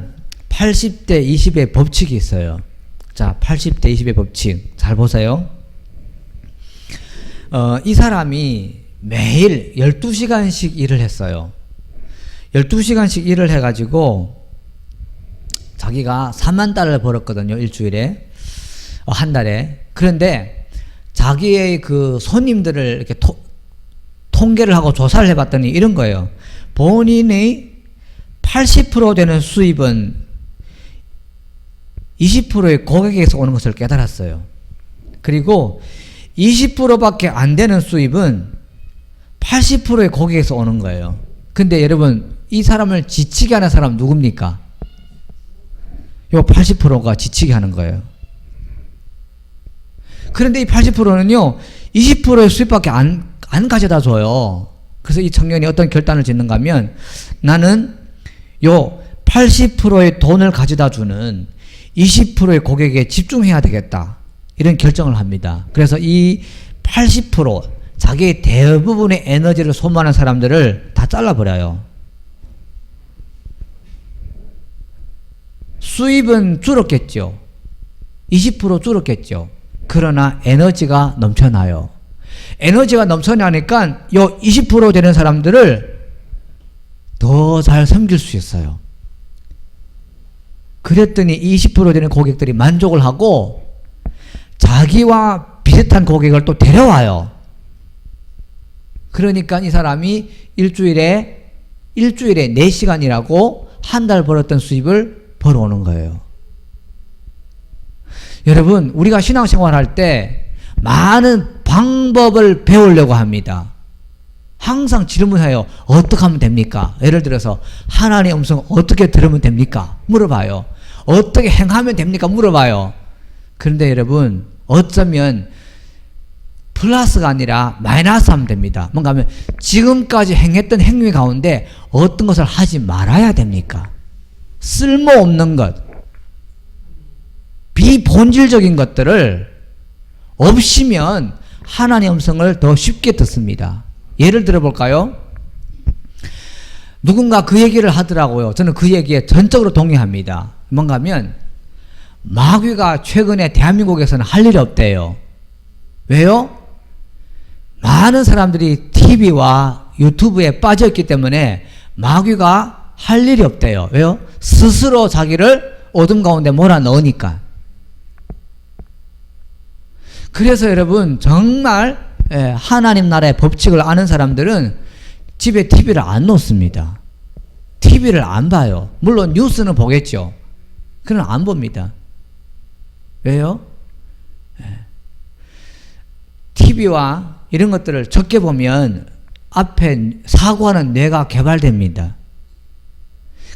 80대 20의 법칙이 있어요. 자, 80대 20의 법칙 잘 보세요. 이 사람이 매일 12시간씩 일을 했어요. 12시간씩 일을 해가지고 자기가 4만 달러를 벌었거든요. 일주일에. 한 달에. 그런데 자기의 그 손님들을 이렇게 통계를 하고 조사를 해봤더니 이런 거예요. 본인의 80% 되는 수입은 20%의 고객에게서 오는 것을 깨달았어요. 그리고 20%밖에 안 되는 수입은 80%의 고객에서 오는 거예요. 근데 여러분 이 사람을 지치게 하는 사람 누굽니까? 요 80%가 지치게 하는 거예요. 그런데 이 80%는요 20%의 수입밖에 안 가져다 줘요. 그래서 이 청년이 어떤 결단을 짓는가 하면 나는 요 80%의 돈을 가져다 주는 20%의 고객에 집중해야 되겠다. 이런 결정을 합니다. 그래서 이 80% 자기의 대부분의 에너지를 소모하는 사람들을 다 잘라버려요. 수입은 줄었겠죠. 20% 줄었겠죠. 그러나 에너지가 넘쳐나요. 에너지가 넘쳐나니까 요 20% 되는 사람들을 더 잘 섬길 수 있어요. 그랬더니 20% 되는 고객들이 만족을 하고 자기와 비슷한 고객을 또 데려와요. 그러니까 이 사람이 일주일에 4시간이라고 한 달 벌었던 수입을 벌어오는 거예요. 여러분 우리가 신앙생활 할 때 많은 방법을 배우려고 합니다. 항상 질문해요. 어떻게 하면 됩니까? 예를 들어서 하나님의 음성 어떻게 들으면 됩니까? 물어봐요. 어떻게 행하면 됩니까? 물어봐요. 그런데 여러분 어쩌면 플러스가 아니라 마이너스 하면 됩니다. 뭔가 하면 지금까지 행했던 행위 가운데 어떤 것을 하지 말아야 됩니까? 쓸모없는 것, 비본질적인 것들을 없이면 하나님의 음성을 더 쉽게 듣습니다. 예를 들어 볼까요? 누군가 그 얘기를 하더라고요. 저는 그 얘기에 전적으로 동의합니다. 뭔가 하면 마귀가 최근에 대한민국에서는 할 일이 없대요. 왜요? 많은 사람들이 TV와 유튜브에 빠져있기 때문에 마귀가 할 일이 없대요. 왜요? 스스로 자기를 어둠 가운데 몰아넣으니까. 그래서 여러분 정말 하나님 나라의 법칙을 아는 사람들은 집에 TV를 안 놓습니다. TV를 안 봐요. 물론 뉴스는 보겠죠. 그러나 안 봅니다. 왜요? TV와 이런 것들을 적게 보면 앞에 사고하는 뇌가 개발됩니다.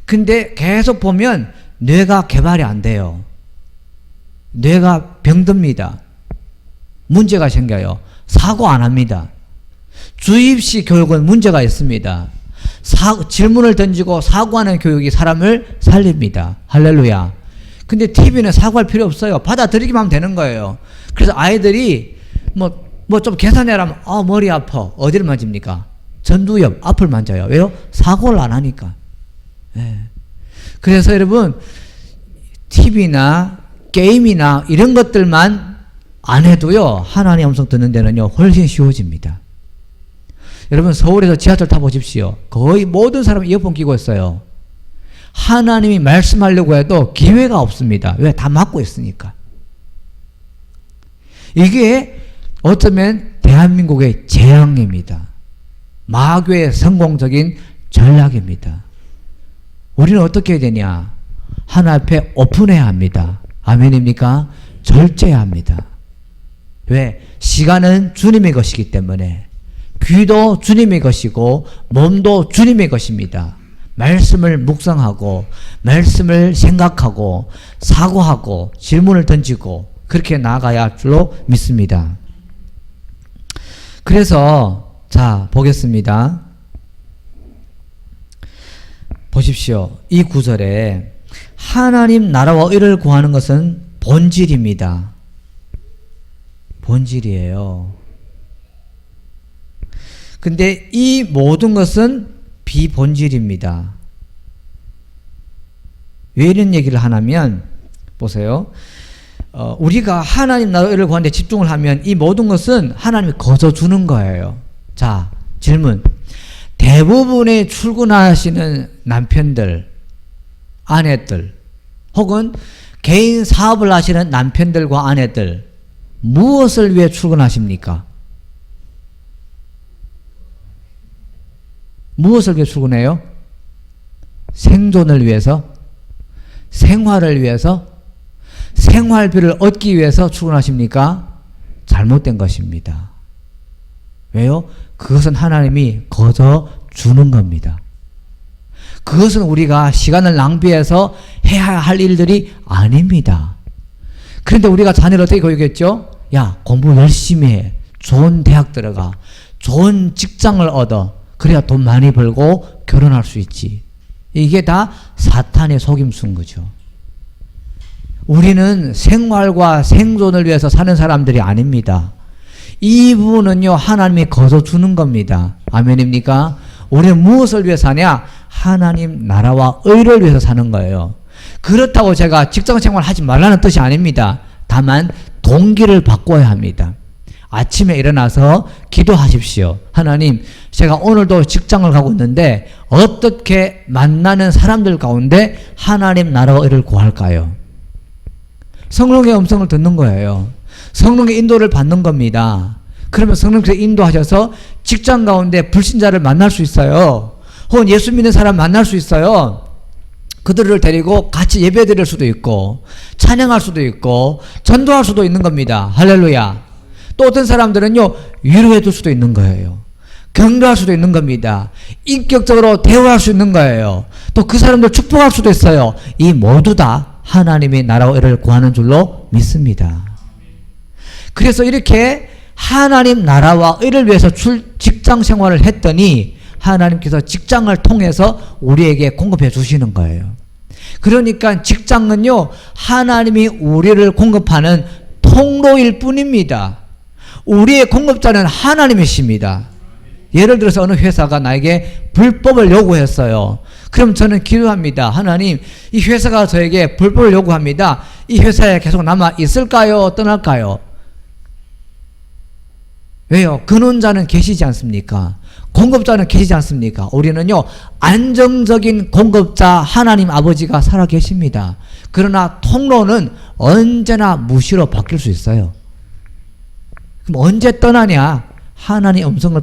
근데 계속 보면 뇌가 개발이 안 돼요. 뇌가 병듭니다. 문제가 생겨요. 사고 안 합니다. 주입식 교육은 문제가 있습니다. 질문을 던지고 사고하는 교육이 사람을 살립니다. 할렐루야. 근데 TV는 사고할 필요 없어요. 받아들이기만 하면 되는 거예요. 그래서 아이들이 뭐 좀 계산해라면 머리 아파. 어디를 만집니까? 전두엽 앞을 만져요. 왜요? 사고를 안 하니까. 그래서 여러분 TV나 게임이나 이런 것들만 안 해도요 하나님의 음성 듣는 데는요 훨씬 쉬워집니다. 여러분 서울에서 지하철 타보십시오. 거의 모든 사람이 이어폰 끼고 있어요. 하나님이 말씀하려고 해도 기회가 없습니다. 왜? 다 막고 있으니까. 이게 어쩌면 대한민국의 재앙입니다. 마귀의 성공적인 전략입니다. 우리는 어떻게 해야 되냐? 하나님 앞에 오픈해야 합니다. 아멘입니까? 절제해야 합니다. 왜? 시간은 주님의 것이기 때문에 귀도 주님의 것이고 몸도 주님의 것입니다. 말씀을 묵상하고 말씀을 생각하고 사고하고 질문을 던지고 그렇게 나아가야 할 줄로 믿습니다. 그래서 자 보겠습니다. 보십시오. 이 구절에 하나님 나라와 의를 구하는 것은 본질입니다. 본질이에요. 근데 이 모든 것은 비본질입니다. 왜 이런 얘기를 하냐면 보세요. 우리가 하나님 나라를 구하는데 집중을 하면 이 모든 것은 하나님이 거저 주는 거예요. 자, 질문. 대부분의 출근하시는 남편들, 아내들, 혹은 개인 사업을 하시는 남편들과 아내들, 무엇을 위해 출근하십니까? 무엇을 위해 출근해요? 생존을 위해서? 생활을 위해서? 생활비를 얻기 위해서 출근하십니까? 잘못된 것입니다. 왜요? 그것은 하나님이 거저 주는 겁니다. 그것은 우리가 시간을 낭비해서 해야 할 일들이 아닙니다. 그런데 우리가 자녀를 어떻게 교육했죠? 야, 공부 열심히 해. 좋은 대학 들어가. 좋은 직장을 얻어. 그래야 돈 많이 벌고 결혼할 수 있지. 이게 다 사탄의 속임수인 거죠. 우리는 생활과 생존을 위해서 사는 사람들이 아닙니다. 이 부분은요, 하나님이 거저 주는 겁니다. 아멘입니까? 우리는 무엇을 위해 사냐? 하나님 나라와 의를 위해서 사는 거예요. 그렇다고 제가 직장생활 하지 말라는 뜻이 아닙니다. 다만 동기를 바꿔야 합니다. 아침에 일어나서 기도하십시오. 하나님, 제가 오늘도 직장을 가고 있는데 어떻게 만나는 사람들 가운데 하나님 나라와 의를 구할까요? 성령의 음성을 듣는 거예요. 성령의 인도를 받는 겁니다. 그러면 성령께서 인도하셔서 직장 가운데 불신자를 만날 수 있어요. 혹은 예수 믿는 사람 만날 수 있어요. 그들을 데리고 같이 예배 드릴 수도 있고 찬양할 수도 있고 전도할 수도 있는 겁니다. 할렐루야. 또 어떤 사람들은요, 위로해 줄 수도 있는 거예요. 격려할 수도 있는 겁니다. 인격적으로 대화할 수 있는 거예요. 또 그 사람들 축복할 수도 있어요. 이 모두 다 하나님의 나라와 의를 구하는 줄로 믿습니다. 그래서 이렇게 하나님 나라와 의를 위해서 직장 생활을 했더니 하나님께서 직장을 통해서 우리에게 공급해 주시는 거예요. 그러니까 직장은요, 하나님이 우리를 공급하는 통로일 뿐입니다. 우리의 공급자는 하나님이십니다. 예를 들어서 어느 회사가 나에게 불법을 요구했어요. 그럼 저는 기도합니다. 하나님, 이 회사가 저에게 불법을 요구합니다. 이 회사에 계속 남아 있을까요? 떠날까요? 왜요? 근원자는 계시지 않습니까? 공급자는 계시지 않습니까? 우리는요, 안정적인 공급자 하나님 아버지가 살아 계십니다. 그러나 통로는 언제나 무시로 바뀔 수 있어요. 그럼 언제 떠나냐? 하나님의 음성을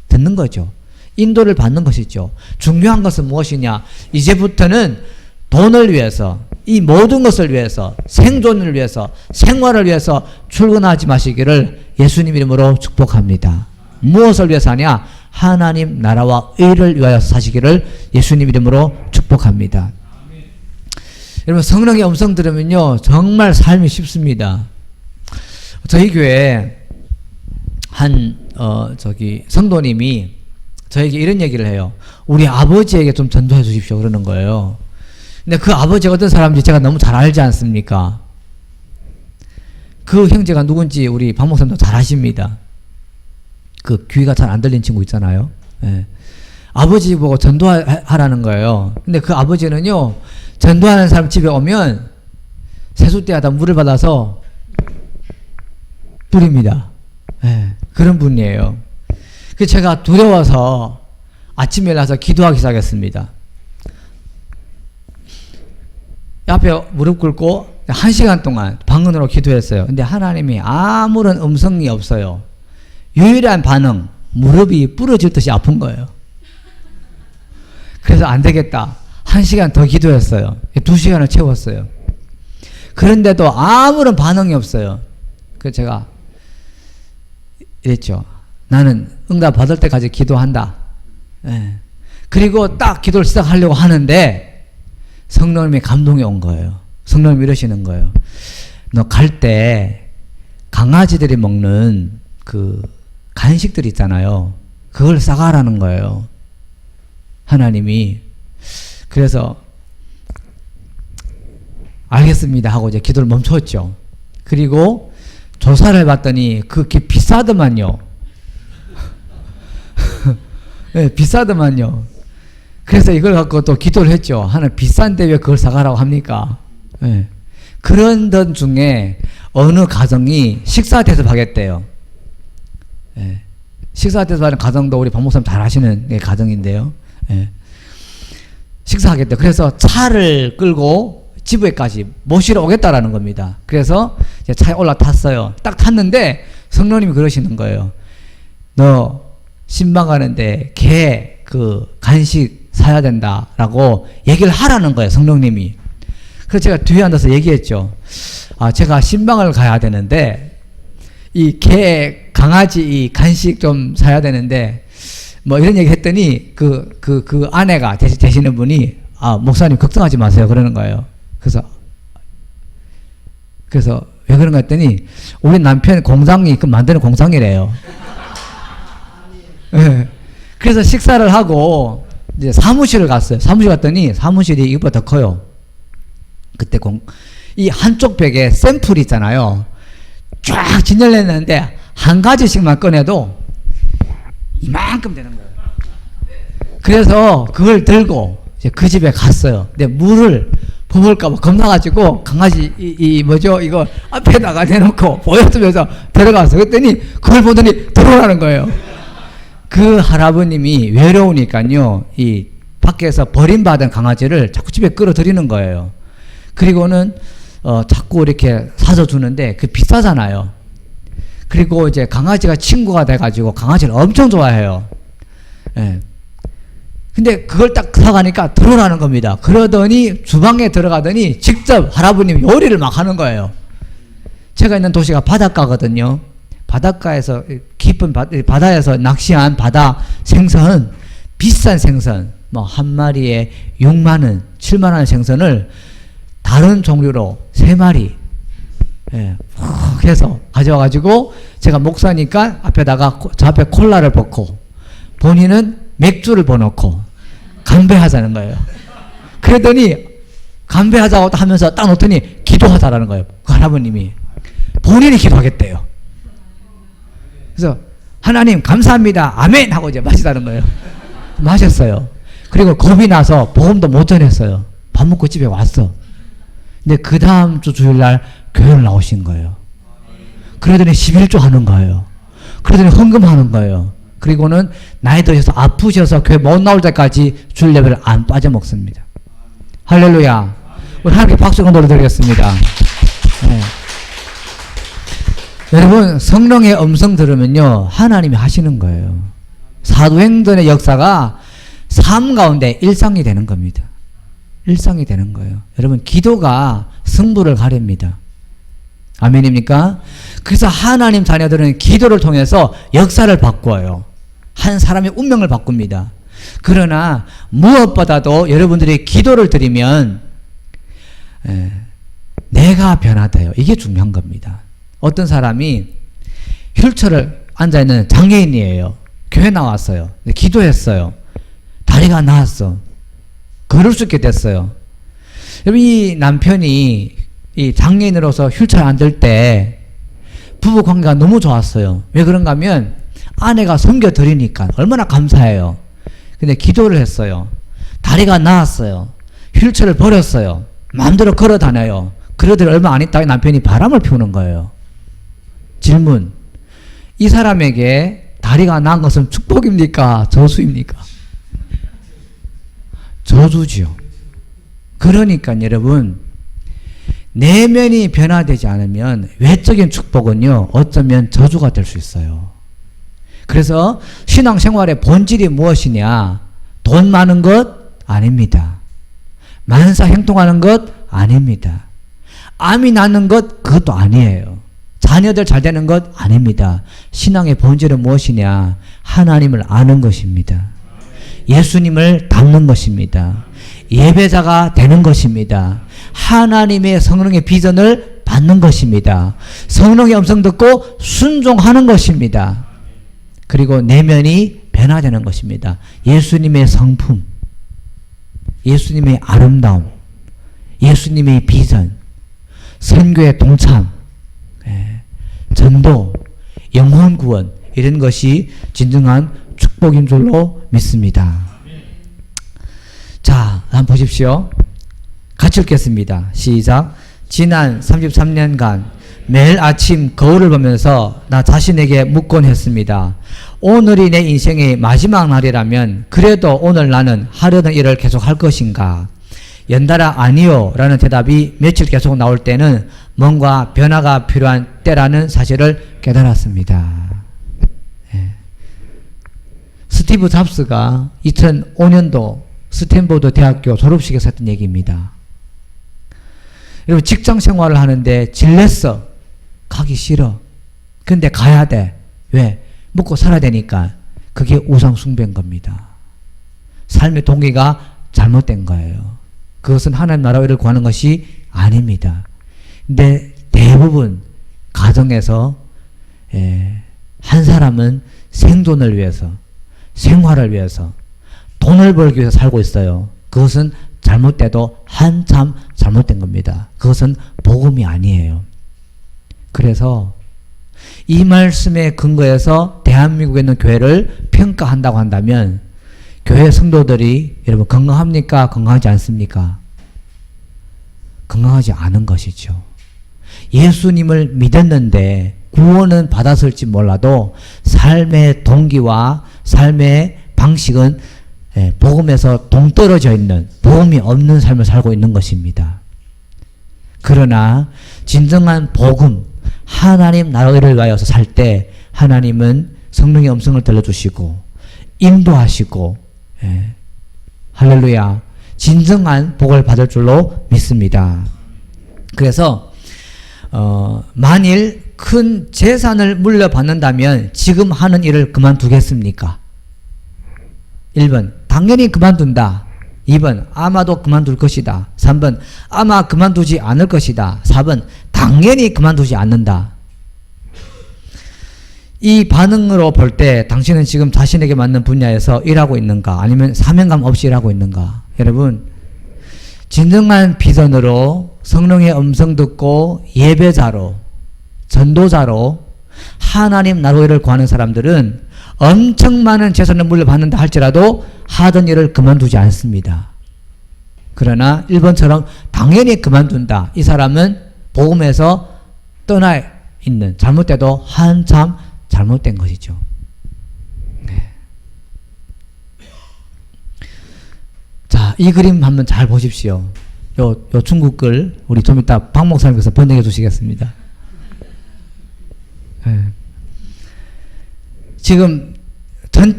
듣는 거죠. 인도를 받는 것이죠. 중요한 것은 무엇이냐? 이제부터는 돈을 위해서, 이 모든 것을 위해서, 생존을 위해서, 생활을 위해서 출근하지 마시기를 예수님 이름으로 축복합니다. 무엇을 위해서 하냐? 하나님 나라와 의를 위하여 사시기를 예수님 이름으로 축복합니다. 여러분, 성령의 음성 들으면요, 정말 삶이 쉽습니다. 저희 교회에 성도님이 저에게 이런 얘기를 해요. 우리 아버지에게 좀 전도해 주십시오. 그러는 거예요. 근데 그 아버지가 어떤 사람인지 제가 너무 잘 알지 않습니까? 그 형제가 누군지 우리 박 목사님도 잘 아십니다. 그 귀가 잘 안 들린 친구 있잖아요. 예. 아버지 보고 전도하라는 거예요. 근데 그 아버지는요, 전도하는 사람 집에 오면 세숫대에다 물을 받아서 뿌립니다. 예. 그런 분이에요. 그래서 제가 두려워서 아침에 일어나서 기도하기 시작했습니다. 앞에 무릎 꿇고 1시간 동안 방언으로 기도했어요. 근데 하나님이 아무런 음성이 없어요. 유일한 반응, 무릎이 부러질 듯이 아픈 거예요. 그래서 안 되겠다. 1시간 더 기도했어요. 2시간을 채웠어요. 그런데도 아무런 반응이 없어요. 그래서 제가 이랬죠. 나는 응답 받을 때까지 기도한다. 예. 그리고 딱 기도를 시작하려고 하는데 성령님의 감동이 온 거예요. 성령님이 이러시는 거예요. 너 갈 때 강아지들이 먹는 그 간식들 있잖아요. 그걸 싸가라는 거예요. 하나님이. 그래서 알겠습니다 하고 이제 기도를 멈췄죠. 그리고 조사를 해봤더니 그게 비싸더만요. 네, 비싸더만요. 그래서 이걸 갖고 또 기도를 했죠. 하나 비싼데 왜 그걸 사가라고 합니까? 네. 그런 던 중에 어느 가정이 식사 대접하겠대요. 네. 식사 대접하는 가정도 우리 박목사님 잘 아시는 가정인데요. 네. 식사하겠대요. 그래서 차를 끌고 집에까지 모시러 오겠다라는 겁니다. 그래서 이제 차에 올라탔어요. 딱 탔는데 성령님이 그러시는 거예요. 너 신방 가는데 개 그 간식 사야 된다라고 얘기를 하라는 거예요. 성령님이. 그래서 제가 뒤에 앉아서 얘기했죠. 아, 제가 신방을 가야 되는데 이 개 강아지 이 간식 좀 사야 되는데 뭐 이런 얘기 했더니 그 아내가 되시는 분이 아, 목사님 걱정하지 마세요 그러는 거예요. 그래서 왜 그런가 했더니 우리 남편 공장이 그 만드는 공장이래요. 네. 그래서 식사를 하고 이제 사무실을 갔어요. 사무실 갔더니 사무실이 이것보다 더 커요. 그때 이 한쪽 벽에 샘플이 있잖아요. 쫙 진열했는데 한 가지씩만 꺼내도 이만큼 되는 거예요. 그래서 그걸 들고 이제 그 집에 갔어요. 근데 물을 부을까봐 겁나가지고 강아지 이거 앞에다가 내놓고 보여주면서 들어가서 그랬더니 그걸 보더니 들어오라는 거예요. 그 할아버님이 외로우니까요, 이 밖에서 버림받은 강아지를 자꾸 집에 끌어들이는 거예요. 그리고는 자꾸 이렇게 사서 주는데 그 비싸잖아요. 그리고 이제 강아지가 친구가 돼가지고 강아지를 엄청 좋아해요. 예. 근데 그걸 딱 사가니까 들어오라는 겁니다. 그러더니 주방에 들어가더니 직접 할아버님이 요리를 막 하는 거예요. 제가 있는 도시가 바닷가거든요. 바닷가에서 깊은 바다에서 낚시한 바다 생선, 비싼 생선, 뭐 한 마리에 6만 원, 7만 원 생선을 다른 종류로 3마리 해서 가져와가지고 제가 목사니까 앞에다가 저 앞에 콜라를 붓고 본인은 맥주를 부어놓고 간배하자는 거예요. 그러더니 간배하자고 하면서 딱 놓더니 기도하자라는 거예요. 그 할아버님이 본인이 기도하겠대요. 그래서 하나님 감사합니다 아멘 하고 이제 마시자는 거예요. 마셨어요. 그리고 겁이 나서 복음도 못 전했어요. 밥 먹고 집에 왔어. 근데 그 다음 주 주일날 교회를 나오신 거예요. 그러더니 11조 하는 거예요. 그러더니 헌금하는 거예요. 그리고는 나이 드셔서 아프셔서 교회 못 나올 때까지 주일 예배를 안 빠져먹습니다. 할렐루야. 우리 하나님께 박수로 노래 드리겠습니다. 네. 여러분 성령의 음성 들으면요 하나님이 하시는 거예요. 사도행전의 역사가 삶 가운데 일상이 되는 겁니다. 일상이 되는 거예요. 여러분 기도가 승부를 가립니다. 아멘입니까? 그래서 하나님 자녀들은 기도를 통해서 역사를 바꿔요. 한 사람의 운명을 바꿉니다. 그러나 무엇보다도 여러분들이 기도를 드리면 내가 변화돼요. 이게 중요한 겁니다. 어떤 사람이 휠체어를 앉아있는 장애인이에요. 교회 나왔어요. 기도했어요. 다리가 나았어. 걸을 수 있게 됐어요. 여러분 이 남편이 이 장애인으로서 휠체어에 앉을 때 부부 관계가 너무 좋았어요. 왜 그런가 하면 아내가 섬겨드리니까 얼마나 감사해요. 근데 기도를 했어요. 다리가 나았어요. 휠체어를 버렸어요. 마음대로 걸어 다녀요. 그러더니 얼마 안 있다가 남편이 바람을 피우는 거예요. 질문. 이 사람에게 다리가 나은 것은 축복입니까? 저주입니까? 저주지요. 그러니까 여러분 내면이 변화되지 않으면 외적인 축복은요 어쩌면 저주가 될 수 있어요. 그래서 신앙생활의 본질이 무엇이냐? 돈 많은 것 아닙니다. 만사 행동하는 것 아닙니다. 암이 낫는 것 그것도 아니에요. 자녀들 잘 되는 것 아닙니다. 신앙의 본질은 무엇이냐? 하나님을 아는 것입니다. 예수님을 닮는 것입니다. 예배자가 되는 것입니다. 하나님의 성령의 비전을 받는 것입니다. 성령의 음성 듣고 순종하는 것입니다. 그리고 내면이 변화되는 것입니다. 예수님의 성품, 예수님의 아름다움, 예수님의 비전, 선교의 동참, 전도, 영혼 구원 이런 것이 진정한 축복인 줄로 믿습니다. 자, 한번 보십시오. 같이 읽겠습니다. 시작. 지난 33년간 매일 아침 거울을 보면서 나 자신에게 묻곤 했습니다. 오늘이 내 인생의 마지막 날이라면 그래도 오늘 나는 하려는 일을 계속 할 것인가? 연달아 아니요 라는 대답이 며칠 계속 나올 때는 뭔가 변화가 필요한 때라는 사실을 깨달았습니다. 스티브 잡스가 2005년도 스탠포드 대학교 졸업식에서 했던 얘기입니다. 여러분, 직장 생활을 하는데 질렸어. 가기 싫어. 근데 가야 돼. 왜? 먹고 살아야 되니까. 그게 우상 숭배인 겁니다. 삶의 동기가 잘못된 거예요. 그것은 하나님 나라의 일을 구하는 것이 아닙니다. 근데 대부분 가정에서 한 사람은 생존을 위해서, 생활을 위해서, 돈을 벌기 위해서 살고 있어요. 그것은 잘못돼도 한참 잘못된 겁니다. 그것은 복음이 아니에요. 그래서 이 말씀에 근거해서 대한민국에 있는 교회를 평가한다고 한다면 교회 성도들이 여러분 건강합니까? 건강하지 않습니까? 건강하지 않은 것이죠. 예수님을 믿었는데 구원은 받았을지 몰라도 삶의 동기와 삶의 방식은 복음에서 동떨어져 있는, 복음이 없는 삶을 살고 있는 것입니다. 그러나 진정한 복음, 하나님 나라를 위하여서 살 때 하나님은 성령의 음성을 들려주시고 인도하시고 할렐루야, 진정한 복을 받을 줄로 믿습니다. 그래서 만일 큰 재산을 물려받는다면 지금 하는 일을 그만두겠습니까? 1번 당연히 그만둔다. 2번 아마도 그만둘 것이다. 3번 아마 그만두지 않을 것이다. 4번 당연히 그만두지 않는다. 이 반응으로 볼 때 당신은 지금 자신에게 맞는 분야에서 일하고 있는가? 아니면 사명감 없이 일하고 있는가? 여러분, 진정한 비전으로 성령의 음성 듣고 예배자로, 전도자로 하나님 나라의 일을 구하는 사람들은 엄청 많은 재산을 물려받는다 할지라도 하던 일을 그만두지 않습니다. 그러나 1번처럼 당연히 그만둔다. 이 사람은 복음에서 떠나 있는, 잘못돼도 한참 잘못된 것이죠. 네. 자, 이 그림 한번 잘 보십시오. 요 중국 글 우리 좀 이따 박 목사님께서 번역해 주시겠습니다. 네. 지금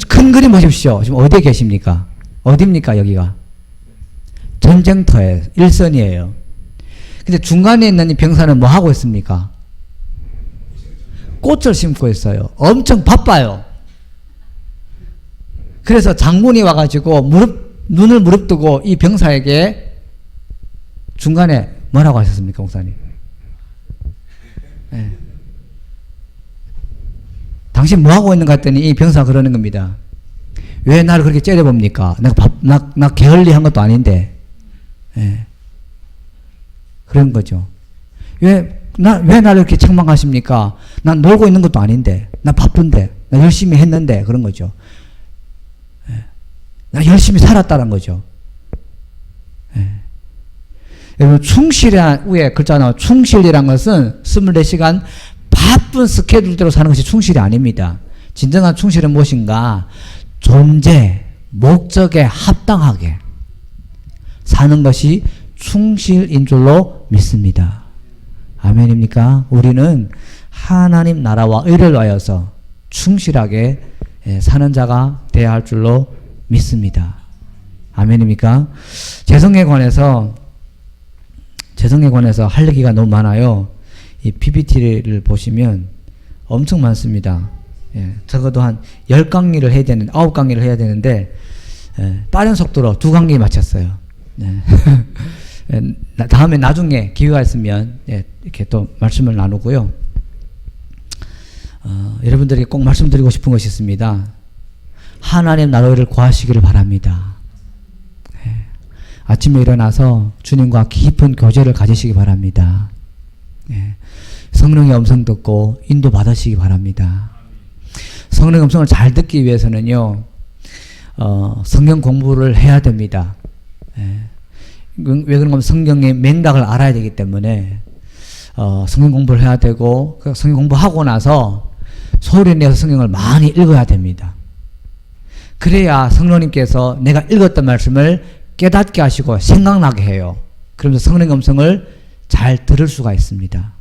큰 그림 보십시오. 지금 어디에 계십니까? 어디입니까? 여기가 전쟁터에 일선이에요. 근데 중간에 있는 이 병사는 뭐 하고 있습니까? 꽃을 심고 있어요. 엄청 바빠요. 그래서 장군이 와가지고 눈을 무릅뜨고 이 병사에게 중간에 뭐라고 하셨습니까, 목사님? 네. 당신 뭐 하고 있는가 했더니 이 병사가 그러는 겁니다. 왜 나를 그렇게 째려봅니까? 나 게을리한 것도 아닌데. 네. 그런 거죠. 왜 나를 이렇게 책망하십니까? 난 놀고 있는 것도 아닌데. 나 바쁜데. 나 열심히 했는데. 그런 거죠. 네. 나 열심히 살았다는 거죠. 네. 여러분, 충실한, 위에 글자 나와 충실이란 것은 24시간 바쁜 스케줄대로 사는 것이 충실이 아닙니다. 진정한 충실은 무엇인가? 존재, 목적에 합당하게 사는 것이 충실인 줄로 믿습니다. 아멘입니까? 우리는 하나님 나라와 의를 위하여서 충실하게 사는 자가 되어야 할 줄로 믿습니다. 아멘입니까? 재성에 관해서 할 얘기가 너무 많아요. 이 PPT를 보시면 엄청 많습니다. 적어도 한 10강의를 해야 되는, 9강의를 해야 되는데 빠른 속도로 2강의 마쳤어요. 다음에 나중에 기회가 있으면 이렇게 또 말씀을 나누고요. 여러분들이 꼭 말씀드리고 싶은 것이 있습니다. 하나님 나라를 구하시기를 바랍니다. 아침에 일어나서 주님과 깊은 교제를 가지시기 바랍니다. 예. 성령의 음성 듣고 인도 받으시기 바랍니다. 성령의 음성을 잘 듣기 위해서는요, 성경 공부를 해야 됩니다. 예. 왜 그런가 하면 성경의 맥락을 알아야 되기 때문에 성경 공부를 해야 되고, 그 성경 공부하고 나서 소리 내서 성경을 많이 읽어야 됩니다. 그래야 성령님께서 내가 읽었던 말씀을 깨닫게 하시고 생각나게 해요. 그러면서 성령의 음성을 잘 들을 수가 있습니다.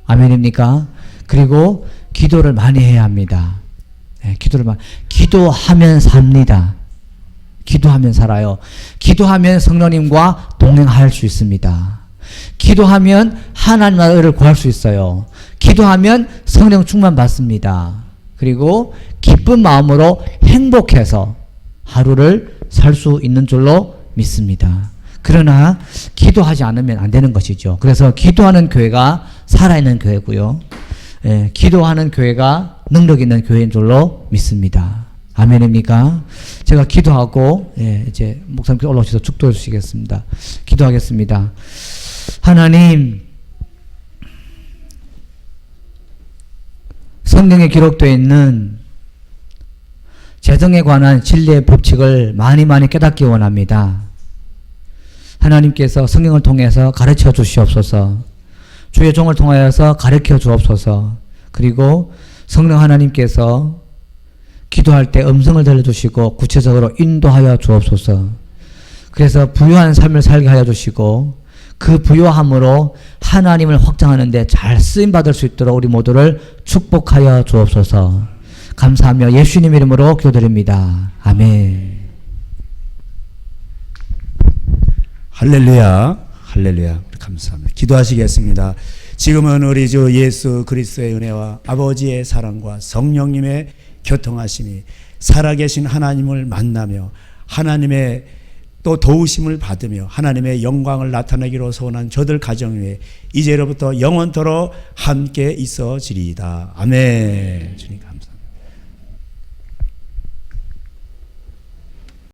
아멘입니까? 그리고 기도를 많이 해야 합니다. 네, 기도하면 삽니다. 기도하면 살아요. 기도하면 성령님과 동행할 수 있습니다. 기도하면 하나님 나라를 구할 수 있어요. 기도하면 성령 충만 받습니다. 그리고 기쁜 마음으로 행복해서 하루를 살 수 있는 줄로 믿습니다. 그러나 기도하지 않으면 안 되는 것이죠. 그래서 기도하는 교회가 살아있는 교회고요. 예, 기도하는 교회가 능력 있는 교회인 줄로 믿습니다. 아멘입니까? 제가 기도하고, 예, 이제 목사님께 올라오셔서 축도해 주시겠습니다. 기도하겠습니다. 하나님, 성경에 기록되어 있는 재정에 관한 진리의 법칙을 많이 깨닫기 원합니다. 하나님께서 성경을 통해서 가르쳐 주시옵소서. 주의 종을 통하여서 가르쳐 주옵소서. 그리고 성령 하나님께서 기도할 때 음성을 들려주시고 구체적으로 인도하여 주옵소서. 그래서 부유한 삶을 살게 하여 주시고 그 부유함으로 하나님을 확장하는 데 잘 쓰임받을 수 있도록 우리 모두를 축복하여 주옵소서. 감사하며 예수님 이름으로 기도드립니다. 아멘. 할렐루야, 할렐루야. 감사합니다. 기도하시겠습니다. 지금은 우리 주 예수 그리스도의 은혜와 아버지의 사랑과 성령님의 교통하심이 살아계신 하나님을 만나며 하나님의 또 도우심을 받으며 하나님의 영광을 나타내기로 소원한 저들 가정 위에 이제로부터 영원토록 함께 있어지리이다. 아멘.